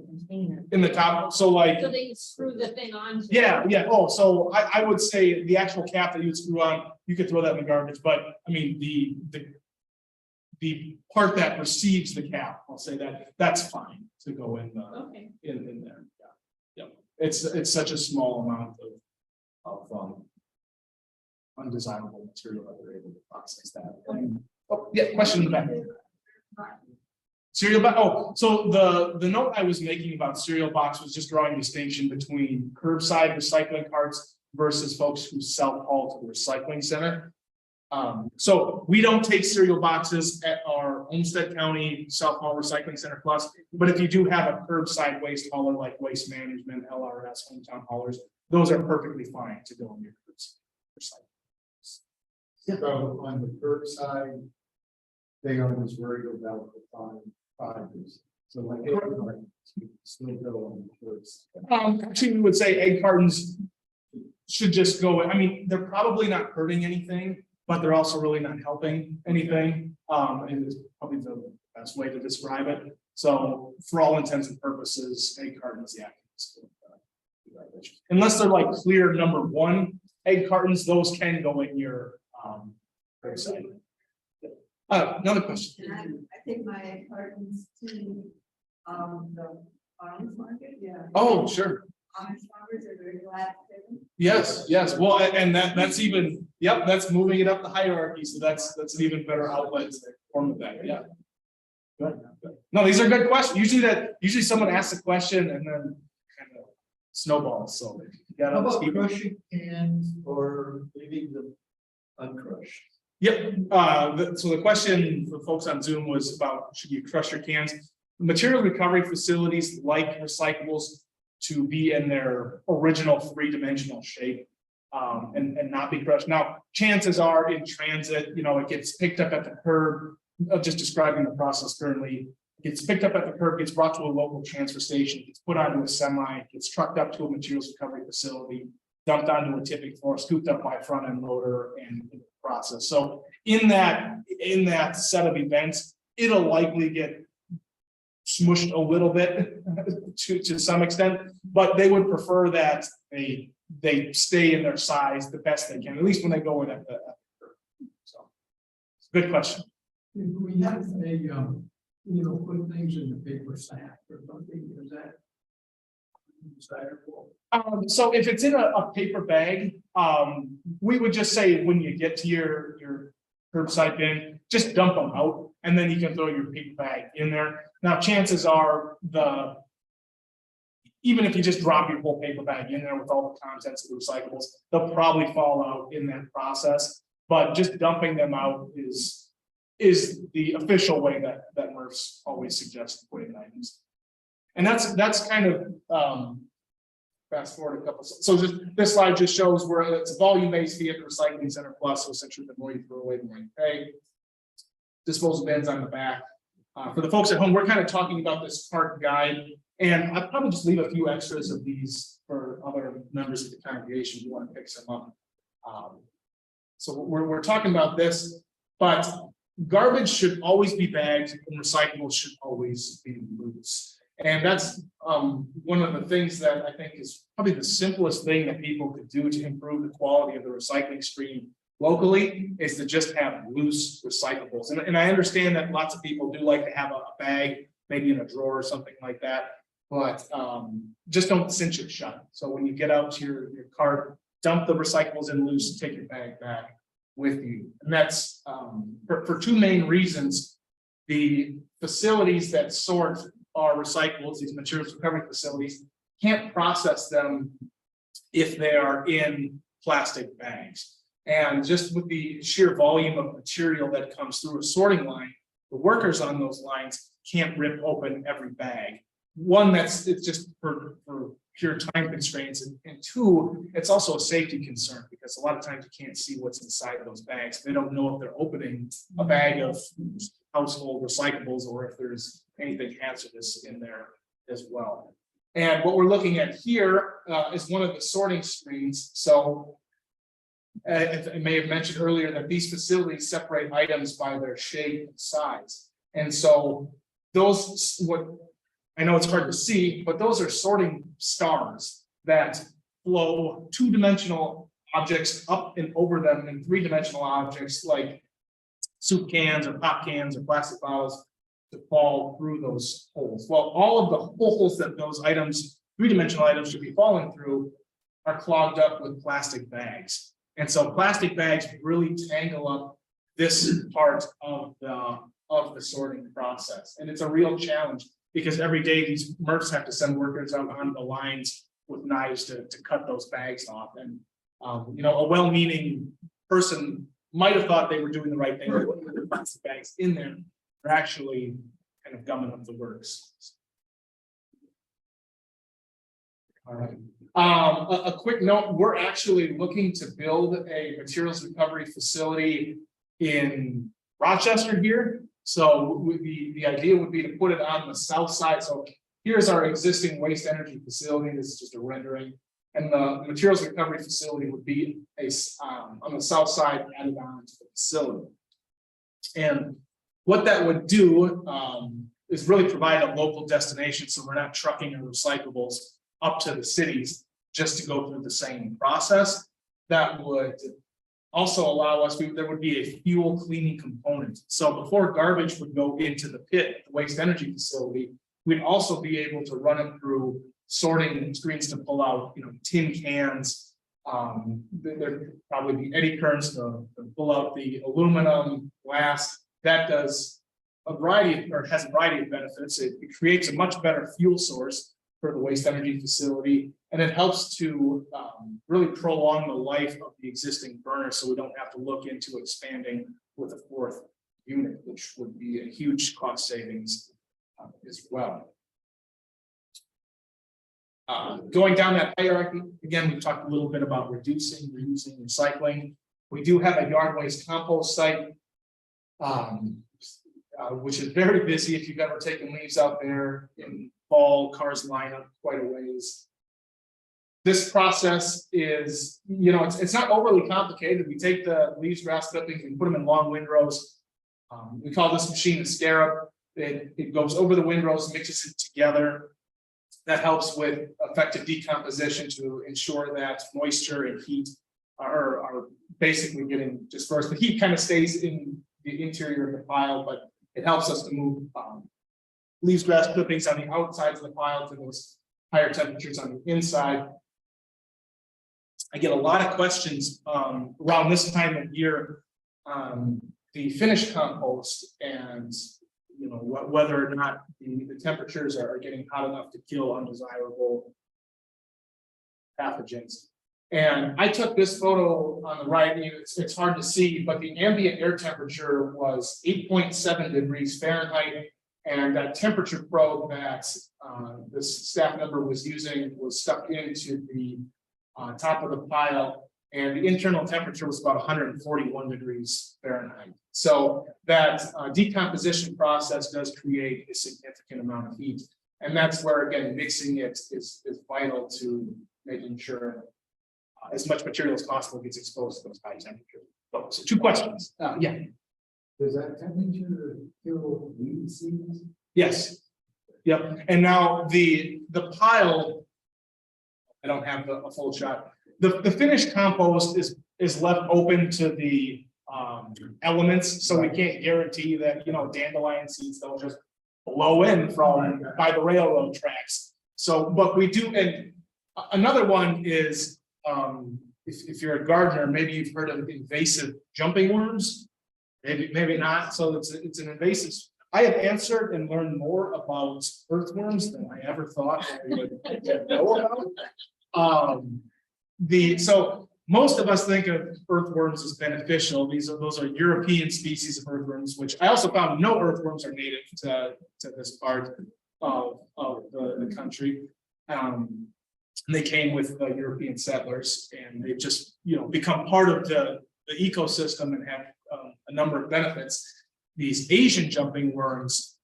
container. In the top, so like. So they screw the thing on. Yeah. Oh, so I would say the actual cap that you would screw on, you could throw that in the garbage, but I mean, the part that receives the cap, I'll say that's fine to go in the, Okay. in there. Yeah. It's such a small amount of undesirable material that they're able to process that. Oh, yeah, question in the back. Cereal box. Oh, so the note I was making about cereal box was just drawing a distinction between curbside recycling carts versus folks who self-haul to the recycling center. So we don't take cereal boxes at our Olmsted County self-haul recycling center plus, but if you do have a curbside waste hauler like Waste Management, LRS, hometown haulers, those are perfectly fine to go in your curbside. So on the curbside, they always worried about the fibers. So like, still go on the curbside. Actually, we would say egg cartons should just go. I mean, they're probably not hurting anything, but they're also really not helping anything. And it's probably the best way to describe it. So for all intents and purposes, egg cartons, yeah. Unless they're like clear number one egg cartons, those can go in your curbside. Another question. And I think my cartons to the farmers market, yeah. Oh, sure. Amish farmers are very glad to take them. Yes. Well, and that's even, yep, that's moving it up the hierarchy. So that's an even better outlet form of that. Yeah. Good. No, these are good questions. Usually someone asks a question and then kind of snowballs. So you How gotta about keep. crushing cans or leaving them uncrushed? Yep. So the question for folks on Zoom was about, should you crush your cans? Material recovery facilities like recyclables to be in their original three-dimensional shape and not be crushed. Now, chances are in transit, it gets picked up at the curb. Just describing the process currently, it gets picked up at the curb, gets brought to a local transfer station, gets put onto a semi, gets trucked up to a materials recovery facility, dumped onto a tipping floor, scooped up by a front end loader, and process. So in that set of events, it'll likely get smushed a little bit to some extent, but they would prefer that they stay in their size the best they can, at least when they go in at the curve. So good question. If we have put things in the paper sack or something, that? So if it's in a paper bag, we would just say when you get to your curbside bin, just dump them out and then you can throw your paper bag in there. Now, chances are even if you just drop your whole paper bag in there with all the contents of the recyclables, they'll probably fall out in that process. But just dumping them out is the official way that MRFs always suggest putting items. And that's kind of fast forward a couple. So this slide just shows where it's a volume-based fee at the recycling center plus. So essentially, the more you throw away, the more you pay. Disposal bins on the back. For the folks at home, we're kind of talking about this cart guide, and I'll probably just leave a few extras of these for other members of the congregation who want to pick some up. So we're talking about this, but garbage should always be bagged and recyclables should always be loose. And that's one of the things that I think is probably the simplest thing that people could do to improve the quality of the recycling stream locally is to just have loose recyclables. And I understand that lots of people do like to have a bag, maybe in a drawer or something like that, but just don't cinch it shut. So when you get out to your cart, dump the recyclables in loose and take your bag back with you. And that's for two main reasons. The facilities that sort our recyclables, these materials recovery facilities, can't process them if they are in plastic bags. And just with the sheer volume of material that comes through a sorting line, the workers on those lines can't rip open every bag. One, it's just for pure time constraints, and two, it's also a safety concern because a lot of times you can't see what's inside those bags. They don't know if they're opening a bag of household recyclables or if there's anything hazardous in there as well. And what we're looking at here is one of the sorting screens. So I may have mentioned earlier that these facilities separate items by their shape and size. And so those, what I know it's hard to see, but those are sorting stars that flow two-dimensional objects up and over them and three-dimensional objects like soup cans or pop cans or plastic bottles to fall through those holes. Well, all of the holes that those items, three-dimensional items, should be falling through are clogged up with plastic bags. And so plastic bags really tangle up this part of the sorting process. And it's a real challenge because every day these MRFs have to send workers out onto the lines with knives to cut those bags off. And a well-meaning person might have thought they were doing the right thing, with the plastic bags in there. They're actually kind of gumming up the works. All right. A quick note, we're actually looking to build a materials recovery facility in Rochester here. So the idea would be to put it on the south side. So here's our existing waste energy facility. This is just a rendering. And the materials recovery facility would be on the south side added on to the facility. And what that would do is really provide a local destination. So we're not trucking our recyclables up to the cities just to go through the same process. That would also allow us, there would be a fuel cleaning component. So before garbage would go into the pit, the waste energy facility, we'd also be able to run it through sorting screens to pull out, tin cans. There'd probably be eddy currents to pull out the aluminum, glass. That does a variety or has a variety of benefits. It creates a much better fuel source for the waste energy facility, and it helps to really prolong the life of the existing burner, so we don't have to look into expanding with a fourth unit, which would be a huge cost savings as well. Going down that hierarchy, again, we talked a little bit about reducing, reusing, recycling. We do have a yard waste compost site, which is very busy. If you've ever taken leaves out there in fall, cars line up quite a ways. This process is, it's not overly complicated. We take the leaves, grass clippings, and put them in long windrows. We call this machine a scarab. It goes over the windrows, mixes it together. That helps with effective decomposition to ensure that moisture and heat are basically getting dispersed. The heat kind of stays in the interior of the pile, but it helps us to move leaves, grass clippings on the outsides of the pile to those higher temperatures on the inside. I get a lot of questions around this time of year on the finished compost and whether or not the temperatures are getting hot enough to kill undesirable pathogens. And I took this photo on the right, it's hard to see, but the ambient air temperature was 8.7 degrees Fahrenheit. And that temperature probe that this staff member was using was stuck into the top of the pile, and the internal temperature was about 141 degrees Fahrenheit. So that decomposition process does create a significant amount of heat. And that's where, again, mixing it is vital to making sure as much material as possible gets exposed to those high temperatures. So 2 questions. Yeah. Does that temperature kill weed seeds? Yes. Yep. And now the pile, I don't have a full shot. The finished compost is left open to the elements, so we can't guarantee that dandelion seeds don't just blow in from by the railroad tracks. So, but we do, and another one is if you're a gardener, maybe you've heard of invasive jumping worms. Maybe not. So it's an invasive. I have answered and learned more about earthworms than I ever thought I would know about. So most of us think of earthworms as beneficial. Those are European species of earthworms, which I also found no earthworms are native to this part of the country. They came with the European settlers, and they've just become part of the ecosystem and have a number of benefits. These Asian jumping worms,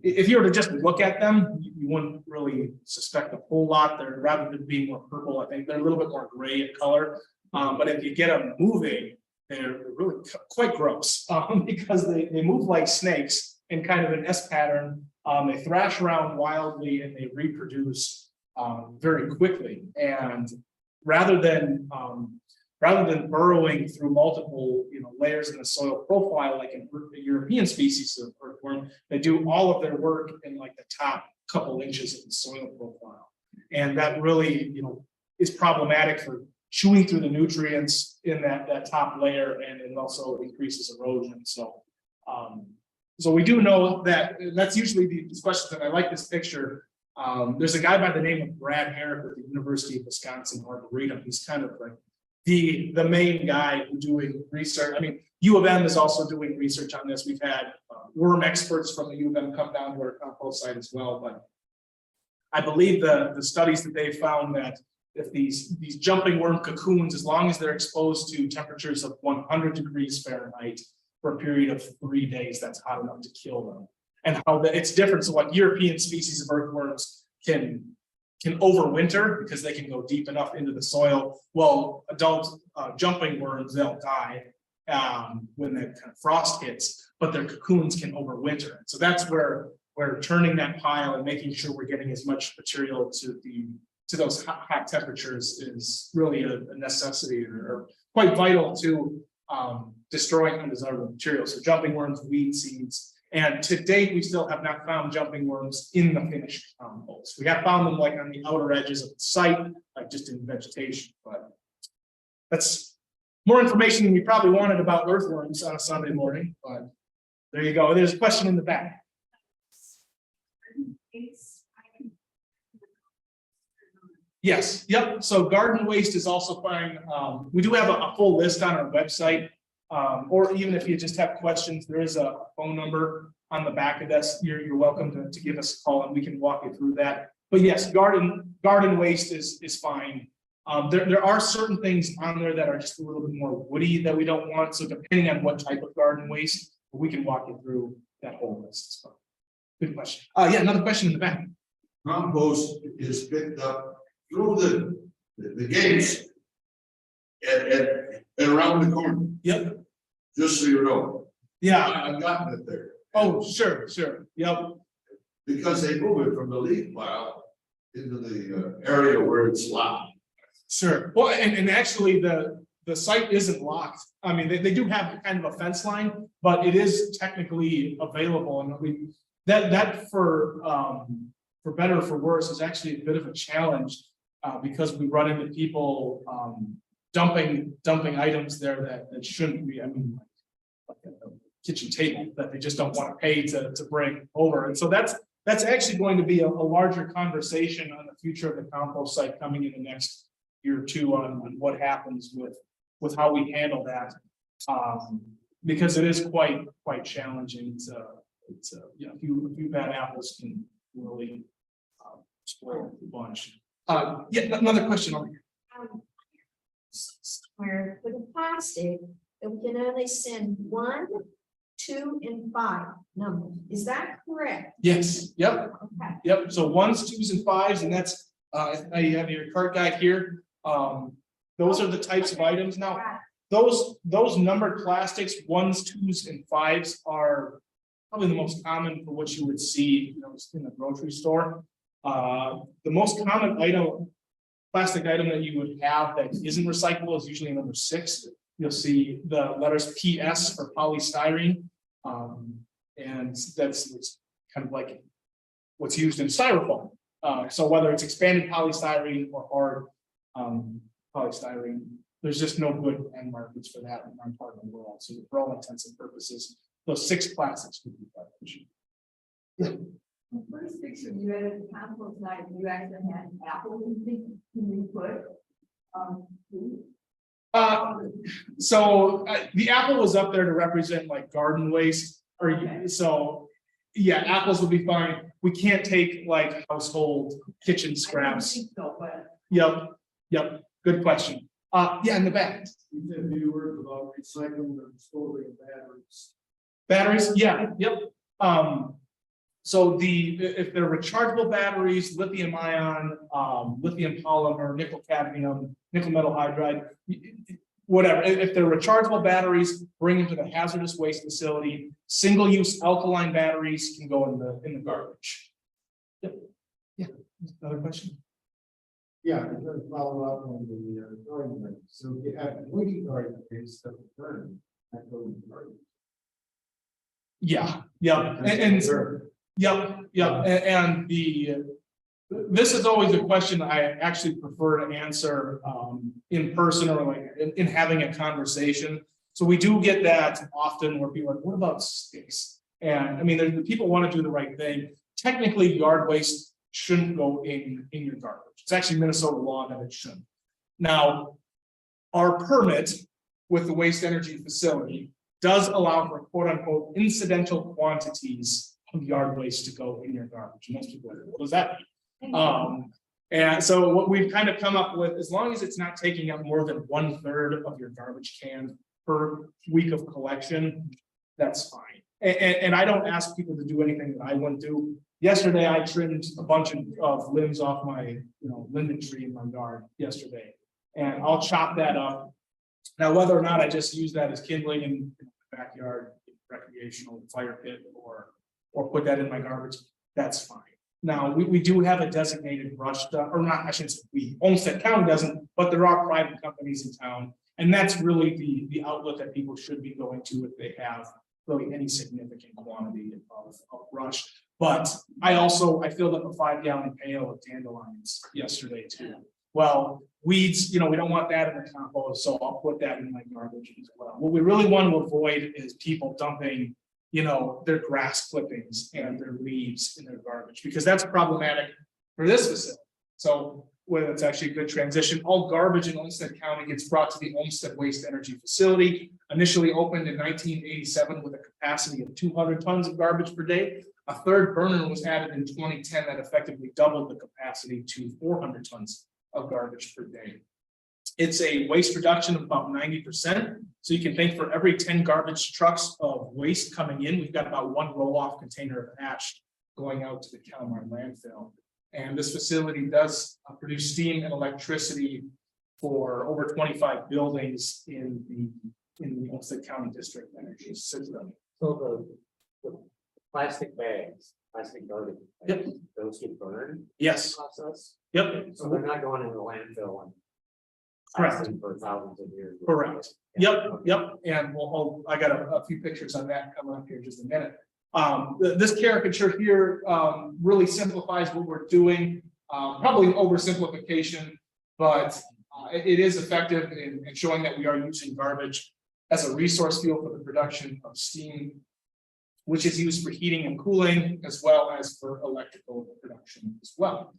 if you were to just look at them, you wouldn't really suspect a whole lot. They're, rather than being more purple, I think they're a little bit more gray in color. But if you get them moving, they're really quite gross because they move like snakes in kind of an S pattern. They thrash around wildly and they reproduce very quickly. And rather than burrowing through multiple layers in the soil profile like in the European species of earthworm, they do all of their work in like the top couple inches of the soil profile. And that really is problematic for chewing through the nutrients in that top layer, and it also increases erosion. So we do know that that's usually these questions, and I like this picture. There's a guy by the name of Brad Herrick with the University of Wisconsin Arboretum. He's kind of like the main guy doing research. I mean, U of M is also doing research on this. We've had worm experts from the U of M come down to our compost site as well. But I believe the studies that they found that if these jumping worm cocoons, as long as they're exposed to temperatures of 100 degrees Fahrenheit for a period of 3 days, that's hot enough to kill them. And how it's different. So like European species of earthworms can overwinter because they can go deep enough into the soil. Well, adult jumping worms, they'll die when that kind of frost hits, but their cocoons can overwinter. So that's where we're turning that pile and making sure we're getting as much material to those hot temperatures is really a necessity or quite vital to destroying undesirable materials. So jumping worms, weed seeds. And to date, we still have not found jumping worms in the finished compost. We have found them like on the outer edges of the site, like just in vegetation, but that's more information than we probably wanted about earthworms on a Sunday morning, but there you go. There's a question in the back. Yes, yep. So garden waste is also fine. We do have a full list on our website. Or even if you just have questions, there is a phone number on the back of this. You're welcome to give us a call and we can walk you through that. But yes, garden waste is fine. There are certain things on there that are just a little bit more woody that we don't want. So depending on what type of garden waste, we can walk you through that whole list. So, good question. Yeah, another question in the back. Compost is picked up through the gates and around the corner. Yep. Just so you know. Yeah. I've gotten it there. Oh, sure. Yep. Because they move it from the leaf pile into the area where it's locked. Sure. Well, and actually the site isn't locked. I mean, they do have kind of a fence line, but it is technically available. And that for better or for worse is actually a bit of a challenge. Because we run into people, dumping items there that shouldn't be, I mean, like a kitchen table that they just don't want to pay to bring over. And so that's actually going to be a larger conversation on the future of the compost site coming in the next year or two on what happens with how we handle that. Because it is quite challenging to, you know, a few bad apples can really spoil the bunch. Yeah, another question over here. Where for the plastic, that we can only send 1, 2, and 5 numbers. Is that correct? Yes, yep, Okay. yep. So 1s, 2s, and 5s, and that's, now you have your cart guide here. Those are the types of items. Now, Right. those numbered plastics, 1s, 2s, and 5s are probably the most common for what you would see, you know, in the grocery store. The most common plastic item that you would have that isn't recyclable is usually number 6. You'll see the letters PS for polystyrene. And it's kind of like what's used in styrofoam. So whether it's expanded polystyrene or hard polystyrene, there's just no good end markets for that in our part of the world. So for all intents and purposes, those 6 plastics would be better. The first picture you had at the compost night, you actually had apple can you put? Food? So the apple was up there to represent like garden waste, or Okay. so yeah, apples would be fine. We can't take like household kitchen I don't scraps. think so, but Yep, good question. Yeah, in the back. You said a few words about recycling and disposing of batteries. Batteries, yeah, yep. So if they're rechargeable batteries, lithium ion, lithium polymer, nickel cadmium, nickel metal hydride, whatever, if they're rechargeable batteries, bring them to the hazardous waste facility. Single-use alkaline batteries can go in the garbage. Yep. Yeah, another question? Yeah, I'm going to follow up on the garden rate. So if you have woody garden rates that burn, that goes in the garden. Yeah, and this is always a question I actually prefer to answer in person or like in having a conversation. So we do get that often where people are like, what about sticks? And I mean, the people want to do the right thing. Technically, yard waste shouldn't go in your garbage. It's actually Minnesota law that it shouldn't. Now, our permit with the waste energy facility does allow for quote unquote incidental quantities of yard waste to go in your garbage. Most people are like, what does that mean? And so what we've kind of come up with, as long as it's not taking up more than 1/3 of your garbage can per week of collection, that's fine. And I don't ask people to do anything that I wouldn't do. Yesterday, I trimmed a bunch of limbs off my, linden tree in my yard yesterday, and I'll chop that up. Now, whether or not I just use that as kindling in the backyard, recreational fire pit, or put that in my garbage, that's fine. Now, we do have a designated brush dump, or not, I shouldn't say we, Olmsted County doesn't, but there are private companies in town. And that's really the outlet that people should be going to if they have really any significant quantity of brush. But I filled up a 5-gallon pail of dandelions yesterday too. Well, weeds, we don't want that in the compost, so I'll put that in my garbage as well. What we really want to avoid is people dumping, their grass clippings and their leaves in their garbage, because that's problematic for this facility. So whether it's actually a good transition, all garbage in Olmsted County gets brought to the Olmsted Waste Energy Facility, initially opened in 1987 with a capacity of 200 tons of garbage per day. A third burner was added in 2010 that effectively doubled the capacity to 400 tons of garbage per day. It's a waste reduction of about 90%. So you can think for every 10 garbage trucks of waste coming in, we've got about 1 roll-off container of ash going out to the Calamar landfill. And this facility does produce steam and electricity for over 25 buildings in the Olmsted County District Energy System. So the plastic bags, plastic garbage. Yep. Those get burned. Yes. Process. Yep. So they're not going in the landfill and. Correct. lasting for thousands of years. Correct. Yep. And I got a few pictures on that coming up here in just a minute. This caricature here really simplifies what we're doing, probably oversimplification, but it is effective in showing that we are using garbage as a resource fuel for the production of steam, which is used for heating and cooling, as well as for electrical production as well.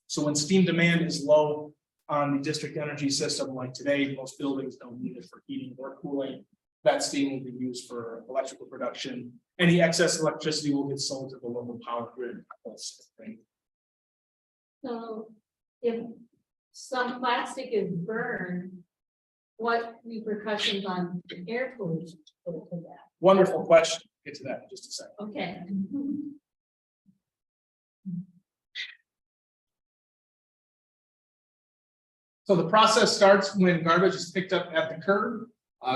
So when steam demand is low on the district energy system, like today, most buildings don't need it for heating or cooling. That steam will be used for electrical production. Any excess electricity will get sold to the local power grid. So if some plastic is burned, what repercussions on air pollution will it that? Wonderful question. Get to that in just a second. Okay. So the process starts when garbage is picked up at the curb.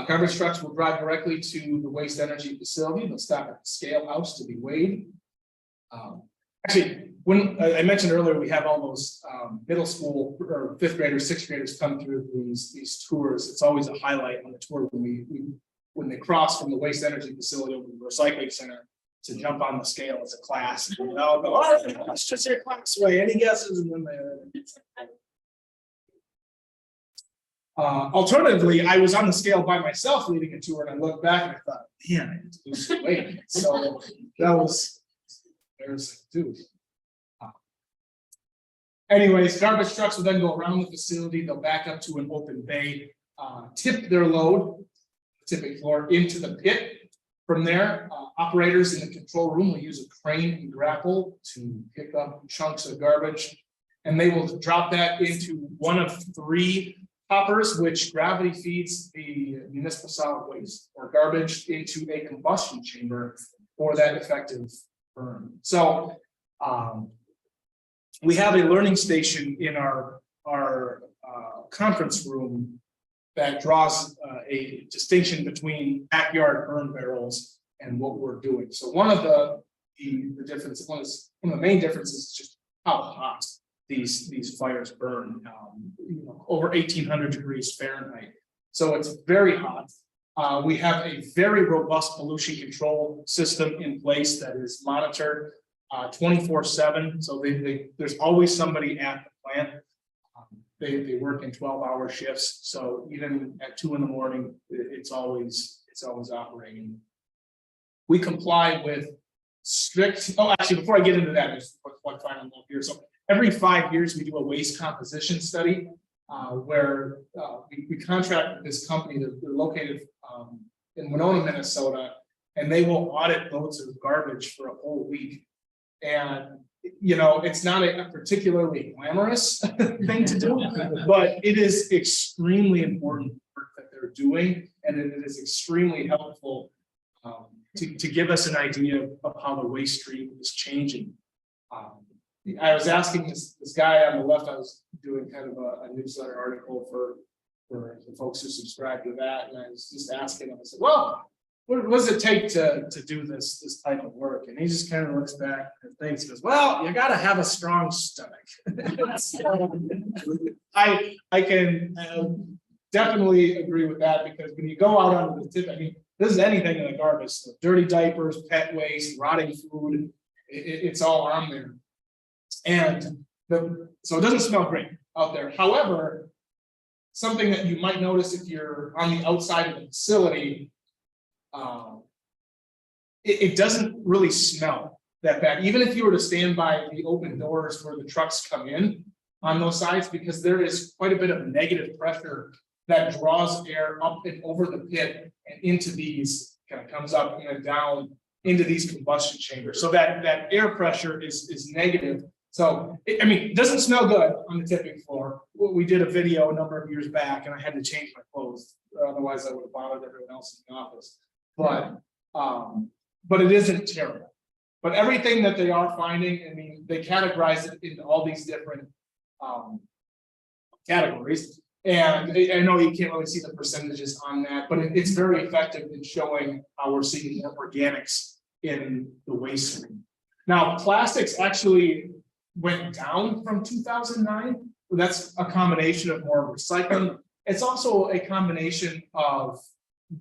Garbage trucks will drive directly to the waste energy facility. They'll stop at the scale house to be weighed. Actually, when I mentioned earlier, we have all those middle school or fifth graders, sixth graders come through these tours. It's always a highlight on the tour when they cross from the waste energy facility over to the recycling center to jump on the scale as a class. And they all go, "Oh, that's just your class way. Any guesses?" And then alternatively, I was on the scale by myself leading a tour, and I looked back and I thought, "Man, I need to lose some weight." So that was embarrassing too. Anyways, garbage trucks will then go around the facility. They'll back up to an open bay, tip their load, tipping floor, into the pit. From there, operators in the control room will use a crane and grapple to pick up chunks of garbage, and they will drop that into one of 3 hoppers, which gravity feeds the municipal solid waste or garbage into a combustion chamber for that effective burn. So we have a learning station in our conference room that draws a distinction between backyard burn barrels and what we're doing. So one of the differences, one of the main differences is just how hot these fires burn, over 1800 degrees Fahrenheit. So it's very hot. We have a very robust pollution control system in place that is monitored 24/7. So there's always somebody at the plant. They work in 12-hour shifts. So even at 2 in the morning, it's always operating. We comply with strict, actually, before I get into that, there's one final note here. So every 5 years, we do a waste composition study where we contract with this company. They're located in Winona, Minnesota, and they will audit loads of garbage for a whole week. And, it's not a particularly glamorous thing to do, but it is extremely important work that they're doing. And it is extremely helpful to give us an idea of how the waste stream is changing. I was asking this guy on the left, I was doing kind of a newsletter article for the folks who subscribe to that. And I was just asking him, I said, "Well, what does it take to do this type of work?" And he just kind of looks back and thinks, goes, "Well, you got to have a strong stomach." I can definitely agree with that, because when you go out onto the tip, I mean, this is anything in the garbage, so dirty diapers, pet waste, rotting food, it's all on there. And so it doesn't smell great out there. However, something that you might notice if you're on the outside of the facility, it doesn't really smell that bad, even if you were to stand by the open doors where the trucks come in on those sides, because there is quite a bit of negative pressure that draws air up and over the pit and into these, kind of comes up and then down into these combustion chambers. So that air pressure is negative. So, it doesn't smell good on the tipping floor. We did a video a number of years back, and I had to change my clothes. Otherwise, I would have bothered everyone else in the office. But it isn't terrible. But everything that they are finding, they categorize it into all these different categories. And I know you can't really see the percentages on that, but it's very effective in showing how we're seeing more organics in the waste stream. Now, plastics actually went down from 2009. That's a combination of more recycling. It's also a combination of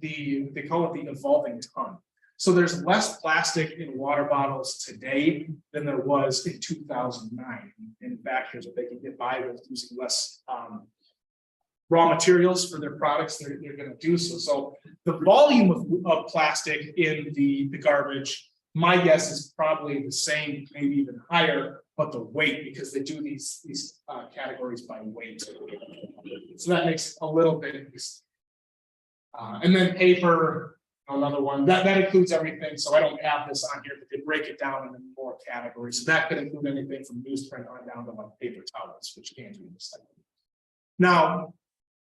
they call it the evolving ton. So there's less plastic in water bottles today than there was in 2009. In fact, here's what they can get by with using less raw materials for their products. They're going to do so. So the volume of plastic in the garbage, my guess is probably the same, maybe even higher, but the weight, because they do these categories by weight. So that makes a little bit. And then paper, another one that includes everything. So I don't have this on here, but they break it down into more categories. So that could include anything from newsprint on down to like paper towels, which can be recycled. Now,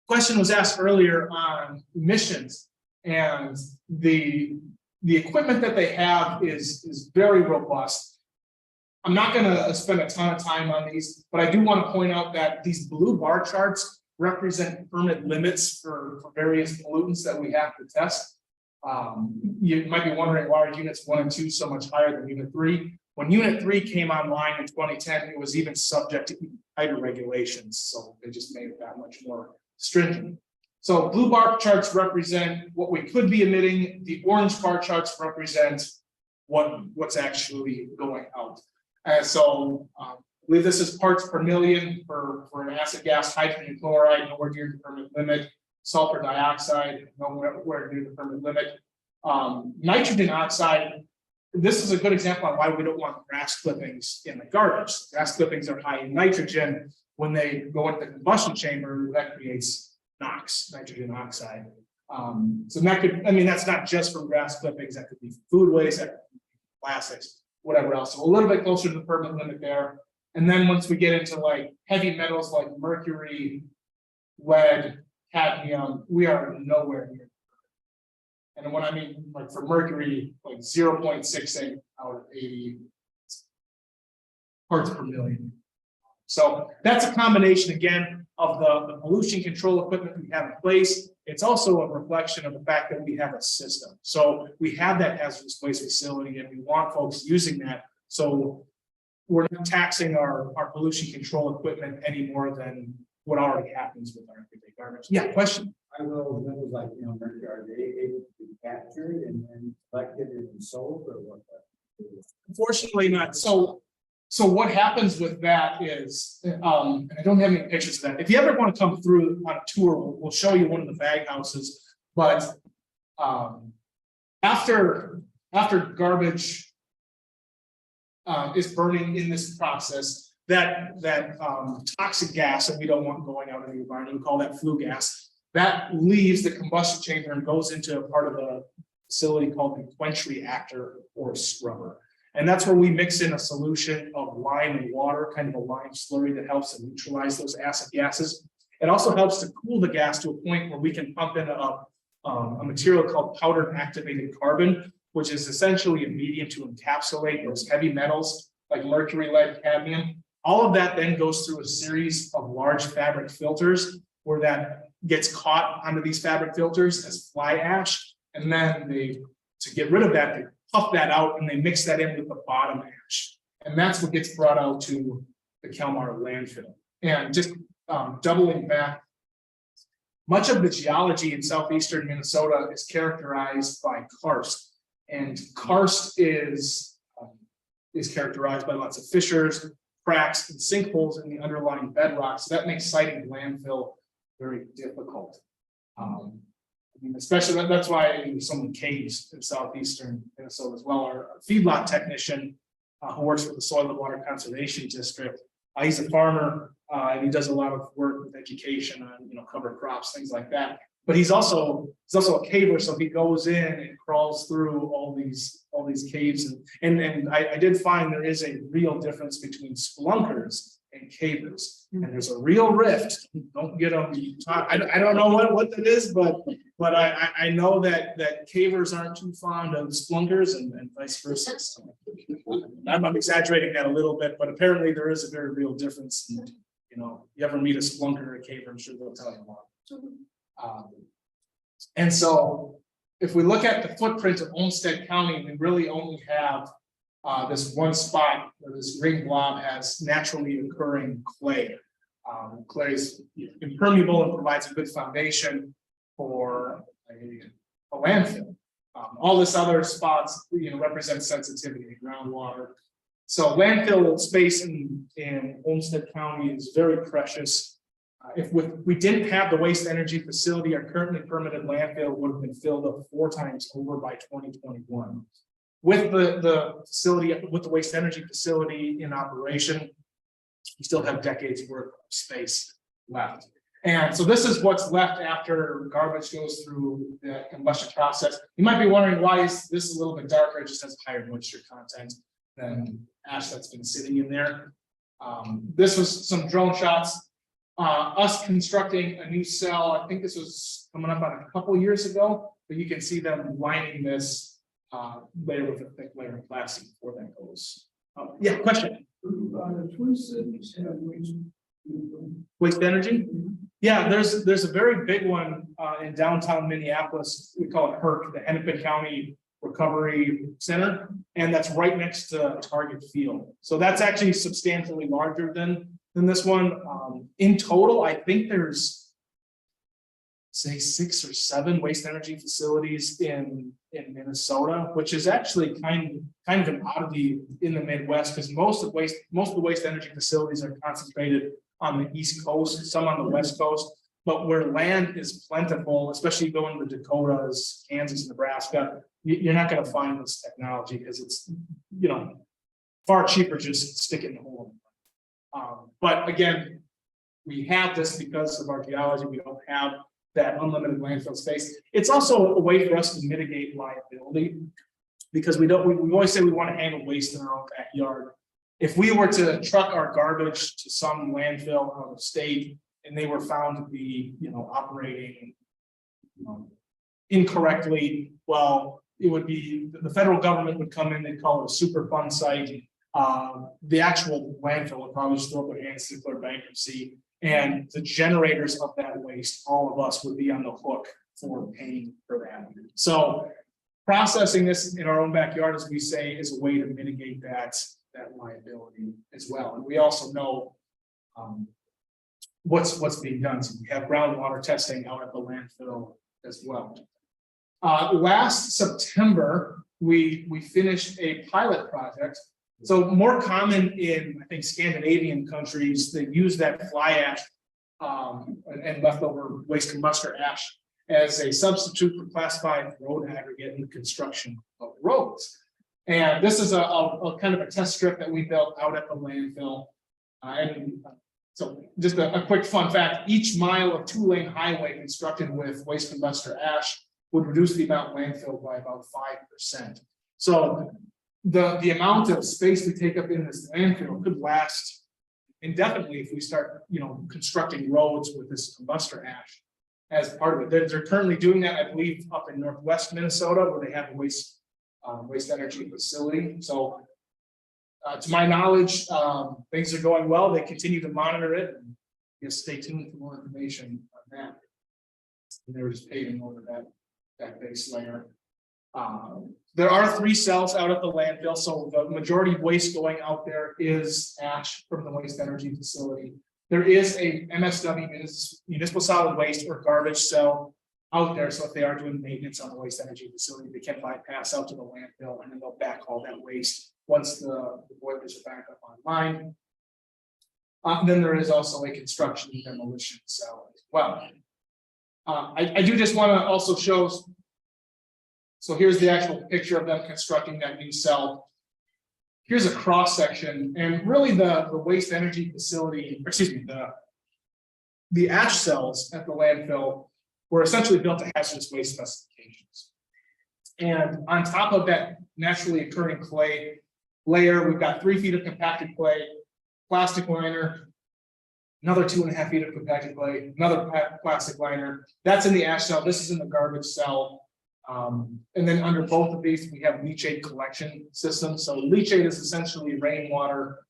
question was asked earlier on emissions, and the equipment that they have is very robust. I'm not going to spend a ton of time on these, but I do want to point out that these blue bar charts represent permit limits for various pollutants that we have to test. You might be wondering why are units 1 and 2 so much higher than unit 3? When unit 3 came online in 2010, it was even subject to tighter regulations, so they just made it that much more stringent. So blue bar charts represent what we could be emitting. The orange bar charts represent what's actually going out. So I believe this is parts per million for an acid gas, hydrogen chloride, nowhere near the permit limit. Sulfur dioxide, nowhere near the permit limit. Nitrogen oxide, this is a good example on why we don't want grass clippings in the garbage. Grass clippings are high in nitrogen. When they go into the combustion chamber, that creates NOx, nitrogen oxide. So that could, I mean, that's not just from grass clippings, that could be food waste, that could be plastics, whatever else. So a little bit closer to the permit limit there. And then once we get into like heavy metals like mercury, lead, cadmium, we are nowhere near. And when I mean like for mercury, like 0.68 out of 80 parts per million. So that's a combination again of the pollution control equipment we have in place. It's also a reflection of the fact that we have a system. So we have that hazardous waste facility and we want folks using that. So we're not taxing our pollution control equipment any more than what already happens with our everyday garbage. Yeah, question. I know those like, are they able to be captured and then collected and sold or what? Unfortunately not. So what happens with that is, and I don't have any pictures of that. If you ever want to come through on a tour, we'll show you one of the bag houses. But after garbage is burning in this process, that toxic gas that we don't want going out in the environment, we call that flue gas, that leaves the combustion chamber and goes into a part of the facility called the quench reactor or scrubber. And that's where we mix in a solution of lime and water, kind of a lime slurry that helps to neutralize those acid gases. It also helps to cool the gas to a point where we can pump in a material called powdered activated carbon, which is essentially a medium to encapsulate those heavy metals like mercury, lead, cadmium. All of that then goes through a series of large fabric filters where that gets caught onto these fabric filters as fly ash. And then to get rid of that, they puff that out and they mix that in with the bottom ash. And that's what gets brought out to the Kalmar landfill. And just doubling back, much of the geology in southeastern Minnesota is characterized by karst. And karst is characterized by lots of fissures, cracks, and sinkholes in the underlying bedrock. So that makes siting landfill very difficult. I mean, especially that's why there's so many caves in southeastern Minnesota as well. Our feedlot technician who works with the Soil and Water Conservation District, he's a farmer and he does a lot of work with education on cover crops, things like that. But he's also a caver, so he goes in and crawls through all these caves, and I did find there is a real difference between spelunkers and cavers, and there's a real rift. Don't get on the top. I don't know what that is, but I know that cavers aren't too fond of spelunkers and vice versa. So I'm exaggerating that a little bit, but apparently there is a very real difference. And, you ever meet a spelunker or a caver, I'm sure they'll tell you more. And so if we look at the footprint of Olmsted County, we really only have this one spot where this green blob has naturally occurring clay. Clay is impermeable and provides a good foundation for a landfill. All this other spots, represents sensitivity, groundwater. So landfill space in Olmsted County is very precious. If we didn't have the waste energy facility, our currently permitted landfill would have been filled up 4 times over by 2021. With the facility, with the waste energy facility in operation, we still have decades worth of space left. And so this is what's left after garbage goes through the combustion process. You might be wondering, why is this a little bit darker? It just has higher moisture content than ash that's been sitting in there. This was some drone shots. Us constructing a new cell. I think this was coming up on a couple years ago, but you can see them lining this layer with a thick layer of plastic before that goes. Yeah, question. Waste energy? Yeah, there's a very big one in downtown Minneapolis. We call it HERC, the Hennepin County Recovery Center, and that's right next to Target Field. So that's actually substantially larger than this one. In total, I think there's, say, 6 or 7 waste energy facilities in Minnesota, which is actually kind of an oddity in the Midwest, because most of the waste energy facilities are concentrated on the East Coast, some on the West Coast, but where land is plentiful, especially going to the Dakotas, Kansas, Nebraska, you're not going to find this technology because it's, far cheaper just stick it in the hole. But again, we have this because of our geology. We don't have that unlimited landfill space. It's also a way for us to mitigate liability, because we always say we want to handle waste in our own backyard. If we were to truck our garbage to some landfill out of state and they were found to be, operating incorrectly, well, it would be, the federal government would come in, they'd call it a Superfund site. The actual landfill would probably just throw up their hands, declare bankruptcy, and the generators of that waste, all of us, would be on the hook for paying for that. So processing this in our own backyard, as we say, is a way to mitigate that liability as well. And we also know what's being done. So we have groundwater testing out at the landfill as well. Last September, we finished a pilot project. So more common in, I think, Scandinavian countries, they use that fly ash and leftover waste combustor ash as a substitute for classified road aggregate in the construction of roads. And this is a kind of a test strip that we built out at the landfill. So just a quick fun fact, each mile of 2-lane highway constructed with waste combustor ash would reduce the amount landfill by about 5%. So the amount of space we take up in this landfill could last indefinitely if we start, constructing roads with this combustor ash as part of it. They're currently doing that, I believe, up in Northwest Minnesota, where they have a waste energy facility. So to my knowledge, things are going well. They continue to monitor it, and just stay tuned for more information on that. And they're just paving over that base layer. There are 3 cells out at the landfill, so the majority of waste going out there is ash from the waste energy facility. There is a MSW, municipal solid waste or garbage cell out there, so if they are doing maintenance on the waste energy facility, they can bypass out to the landfill, and then they'll backhaul that waste once the boilers are back up online. Then there is also a construction and demolition cell as well. I do just want to also show. So here's the actual picture of them constructing that new cell. Here's a cross section, and really the waste energy facility, the ash cells at the landfill were essentially built to hazardous waste specifications. And on top of that naturally occurring clay layer, we've got 3 feet of compacted clay, plastic liner, another 2.5 feet of compacted clay, another plastic liner. That's in the ash cell. This is in the garbage cell. And then under both of these, we have leachate collection systems. So leachate is essentially rainwater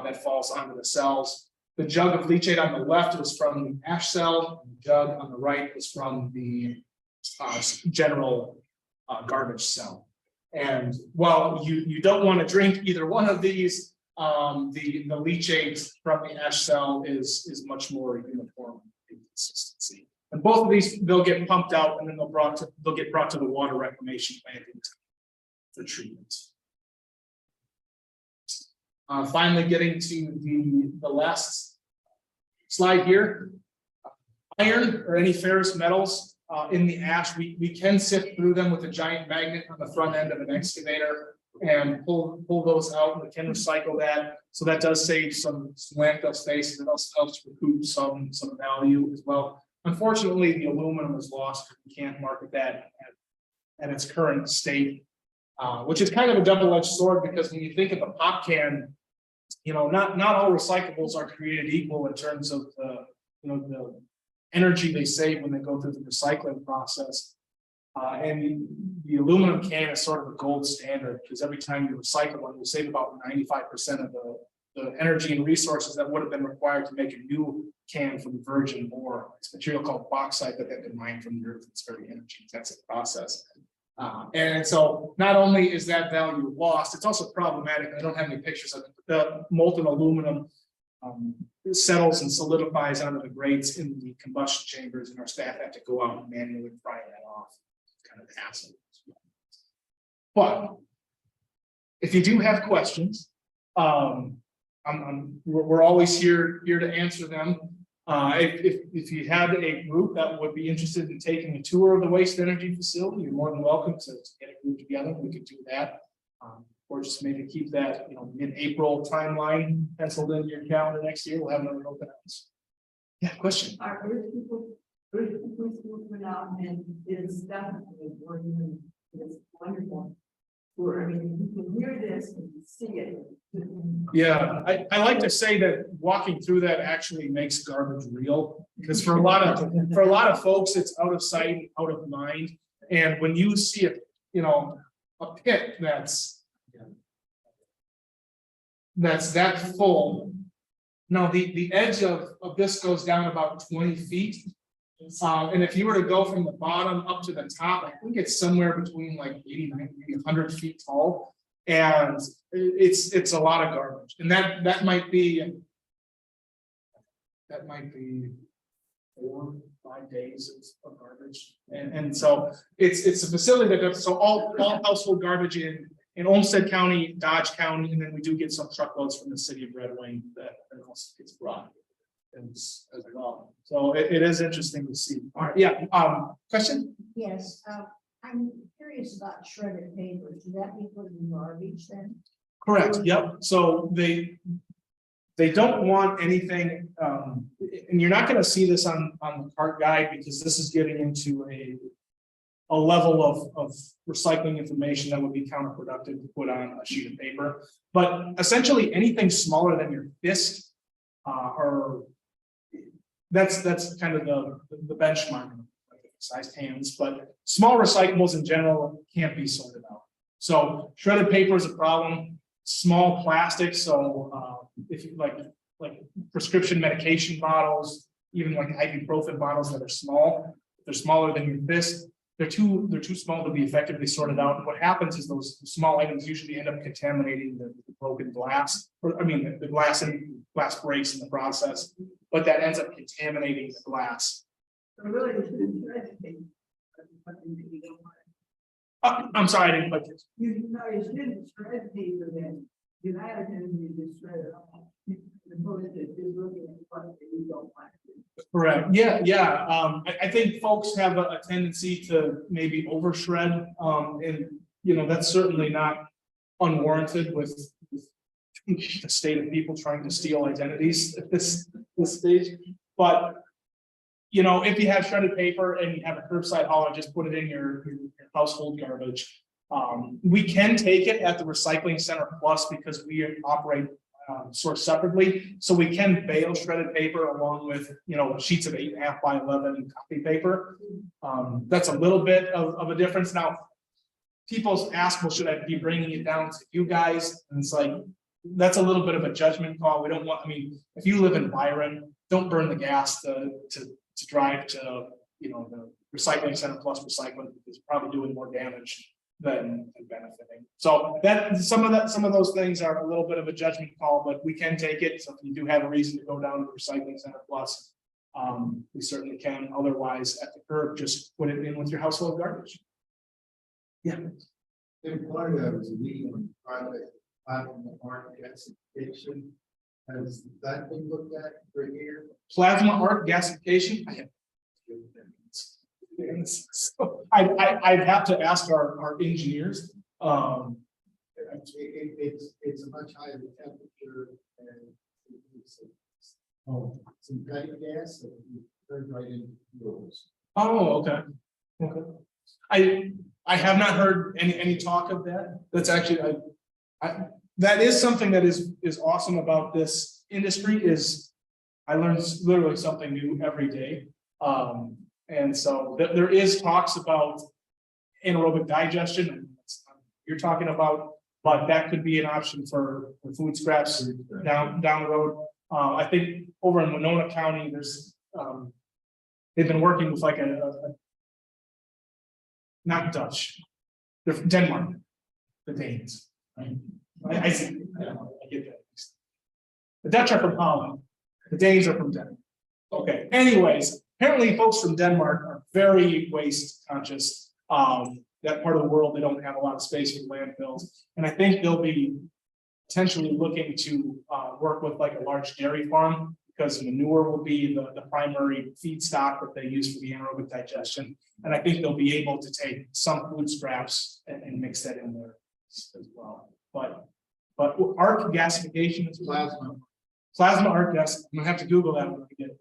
that falls onto the cells. The jug of leachate on the left was from the ash cell. The jug on the right was from the general garbage cell. And while you don't want to drink either one of these, the leachate from the ash cell is much more uniform in consistency. And And both of these, they'll get pumped out and then they'll get brought to the water reclamation plant for treatment. Finally, getting to the last slide here. Iron or any ferrous metals in the ash, we can sift through them with a giant magnet on the front end of an excavator and pull those out, and we can recycle that. So that does save some landfill space, and it also helps recoup some value as well. Unfortunately, the aluminum is lost. We can't market that at its current state, which is kind of a double-edged sword, because when you think of a pop can, you know, not all recyclables are created equal in terms of the energy they save when they go through the recycling process. And the aluminum can is sort of a gold standard, because every time you recycle one, you save about 95% of the energy and resources that would have been required to make a new can from virgin ore. It's a material called bauxite that they've been mined from the earth. It's very energy intensive process. And so not only is that value lost, it's also problematic. I don't have any pictures of it, but the molten aluminum settles and solidifies under the grates in the combustion chambers, and our staff have to go out and manually pry that off. It's kind of a hassle. But if you do have questions, we're always here to answer them. If you had a group that would be interested in taking a tour of the waste energy facility, you're more than welcome to get a group together. We could do that. Or just maybe keep that, mid-April timeline penciled in your calendar next year. We'll have another open house. Yeah, question. Our earth people went out and it's definitely working. It's wonderful. I mean, you can hear this and see it. Yeah, I like to say that walking through that actually makes garbage real, because for a lot of folks, it's out of sight, out of mind. And when you see a pit that's that full. Now the edge of this goes down about 20 feet. And if you were to go from the bottom up to the top, I think it's somewhere between like 80, 90, maybe 100 feet tall. And it's a lot of garbage. And that might be 4 or 5 days of garbage. And so it's a facility that does, so all household garbage in Olmsted County, Dodge County, and then we do get some truckloads from the city of Red Wing that also gets brought as well. So it is interesting to see. All right, yeah, question? Yes, I'm curious about shredded paper. Should that be put in garbage then? Correct, yep. So they don't want anything, and you're not gonna see this on the cart guide, because this is getting into a level of recycling information that would be counterproductive to put on a sheet of paper. But essentially anything smaller than your fist, or that's kind of the benchmark, like sized hands, but small recyclables in general can't be sorted out. So shredded paper is a problem. Small plastics, so if you like prescription medication bottles, even like ibuprofen bottles that are small, if they're smaller than your fist, they're too small to be effectively sorted out. And what happens is those small items usually end up contaminating the broken glass, the glass breaks in the process, but that ends up contaminating the glass. So really, it's been shredded paper. I'm sorry, I didn't put this. You shouldn't shred paper then. You have it and you just shred it off. Opposed to just looking at what you don't want to. Correct. Yeah. I think folks have a tendency to maybe over shred, and that's certainly not unwarranted with the state of people trying to steal identities at this stage. But if you have shredded paper and you have a curbside hauler, just put it in your household garbage. We can take it at the Recycling Center Plus because we operate sort of separately, so we can bale shredded paper along with sheets of 8.5 by 11 copy paper. That's a little bit of a difference. Now, people ask, well, should I be bringing it down to you guys? And it's like, that's a little bit of a judgment call. We don't want. If you live in Byron, don't burn the gas to drive to the Recycling Center Plus recycling, is probably doing more damage than benefiting. So that some of those things are a little bit of a judgment call, but we can take it. So if you do have a reason to go down to the Recycling Center Plus, we certainly can. Otherwise, at the curb, just put it in with your household garbage. Yeah. In Florida, was a legal project, the market gasification. Has that been looked at for a year? Plasma arc gasification. I'd have to ask our engineers. It's a much higher temperature and some cutting gas that you turn right into fuels. Oh, okay. Okay. I have not heard any talk of that. That's actually, that is something that is awesome about this industry is I learn literally something new every day. And so there is talks about anaerobic digestion, and that's what you're talking about, but that could be an option for food scraps down the road. I think over in Winona County, there's they've been working with like not Dutch, they're from Denmark, the Danes. Right? I get that. The Dutch are from Holland, the Danes are from Denmark. Okay, anyways, apparently folks from Denmark are very waste conscious. That part of the world, they don't have a lot of space for landfills. And I think they'll be potentially looking to work with like a large dairy farm because manure will be the primary feedstock that they use for the anaerobic digestion. And I think they'll be able to take some food scraps and mix that in there as well. But arc gasification is plasma arc gas. I'm gonna have to Google that when I get it.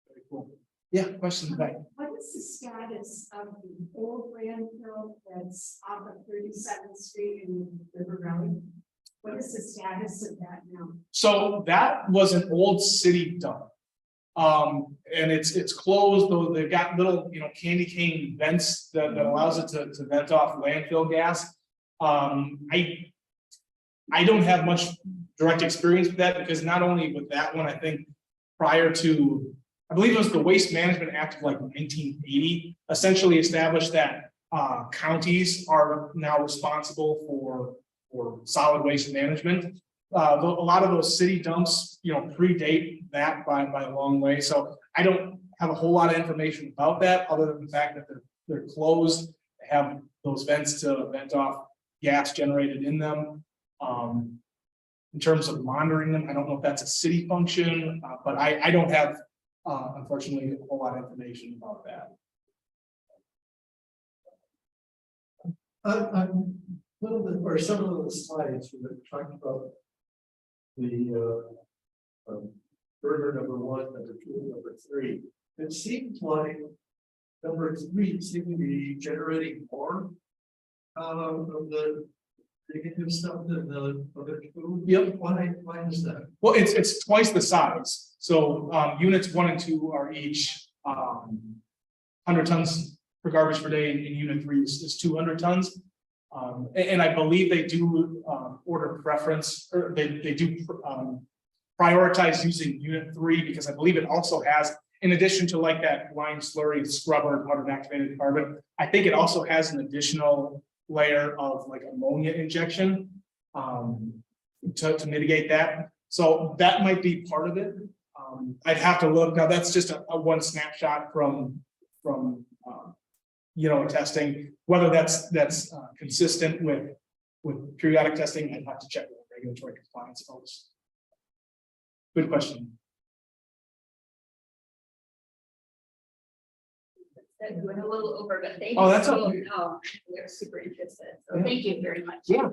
Very cool. Yeah, questions back. What is the status of the old landfill that's off of 37th Street in River Valley? What is the status of that now? So that was an old city dump. And it's closed, though they've got little, candy cane vents that allows it to vent off landfill gas. I don't have much direct experience with that because not only with that one, I think prior to, I believe it was the Waste Management Act of like 1980, essentially established that counties are now responsible for solid waste management. A lot of those city dumps, predate that by a long way. So I don't have a whole lot of information about that, other than the fact that they're closed, have those vents to vent off gas generated in them. In terms of monitoring them, I don't know if that's a city function, but I don't have, unfortunately, a whole lot of information about that. Little bit, or some of the slides you were talking about the burner number 1, number 2, number 3. It seems like number 3 seems to be generating more of the negative stuff than the other 2. Yep. Why is that? Well, it's twice the size. So units 1 and 2 are each 100 tons per garbage per day, and unit 3 is 200 tons. And I believe they do order preference, or they do prioritize using unit 3 because I believe it also has, in addition to like that lime slurry scrubber powdered activated carbon, I think it also has an additional layer of like ammonia injection to mitigate that. So that might be part of it. I'd have to look. Now that's just a one snapshot from testing. Whether that's consistent with periodic testing, I'd have to check with regulatory compliance folks. Good question. That went a little over, but thank you. Oh, that's so- okay. No, we're super interested. So Yeah. thank you very much. Yeah.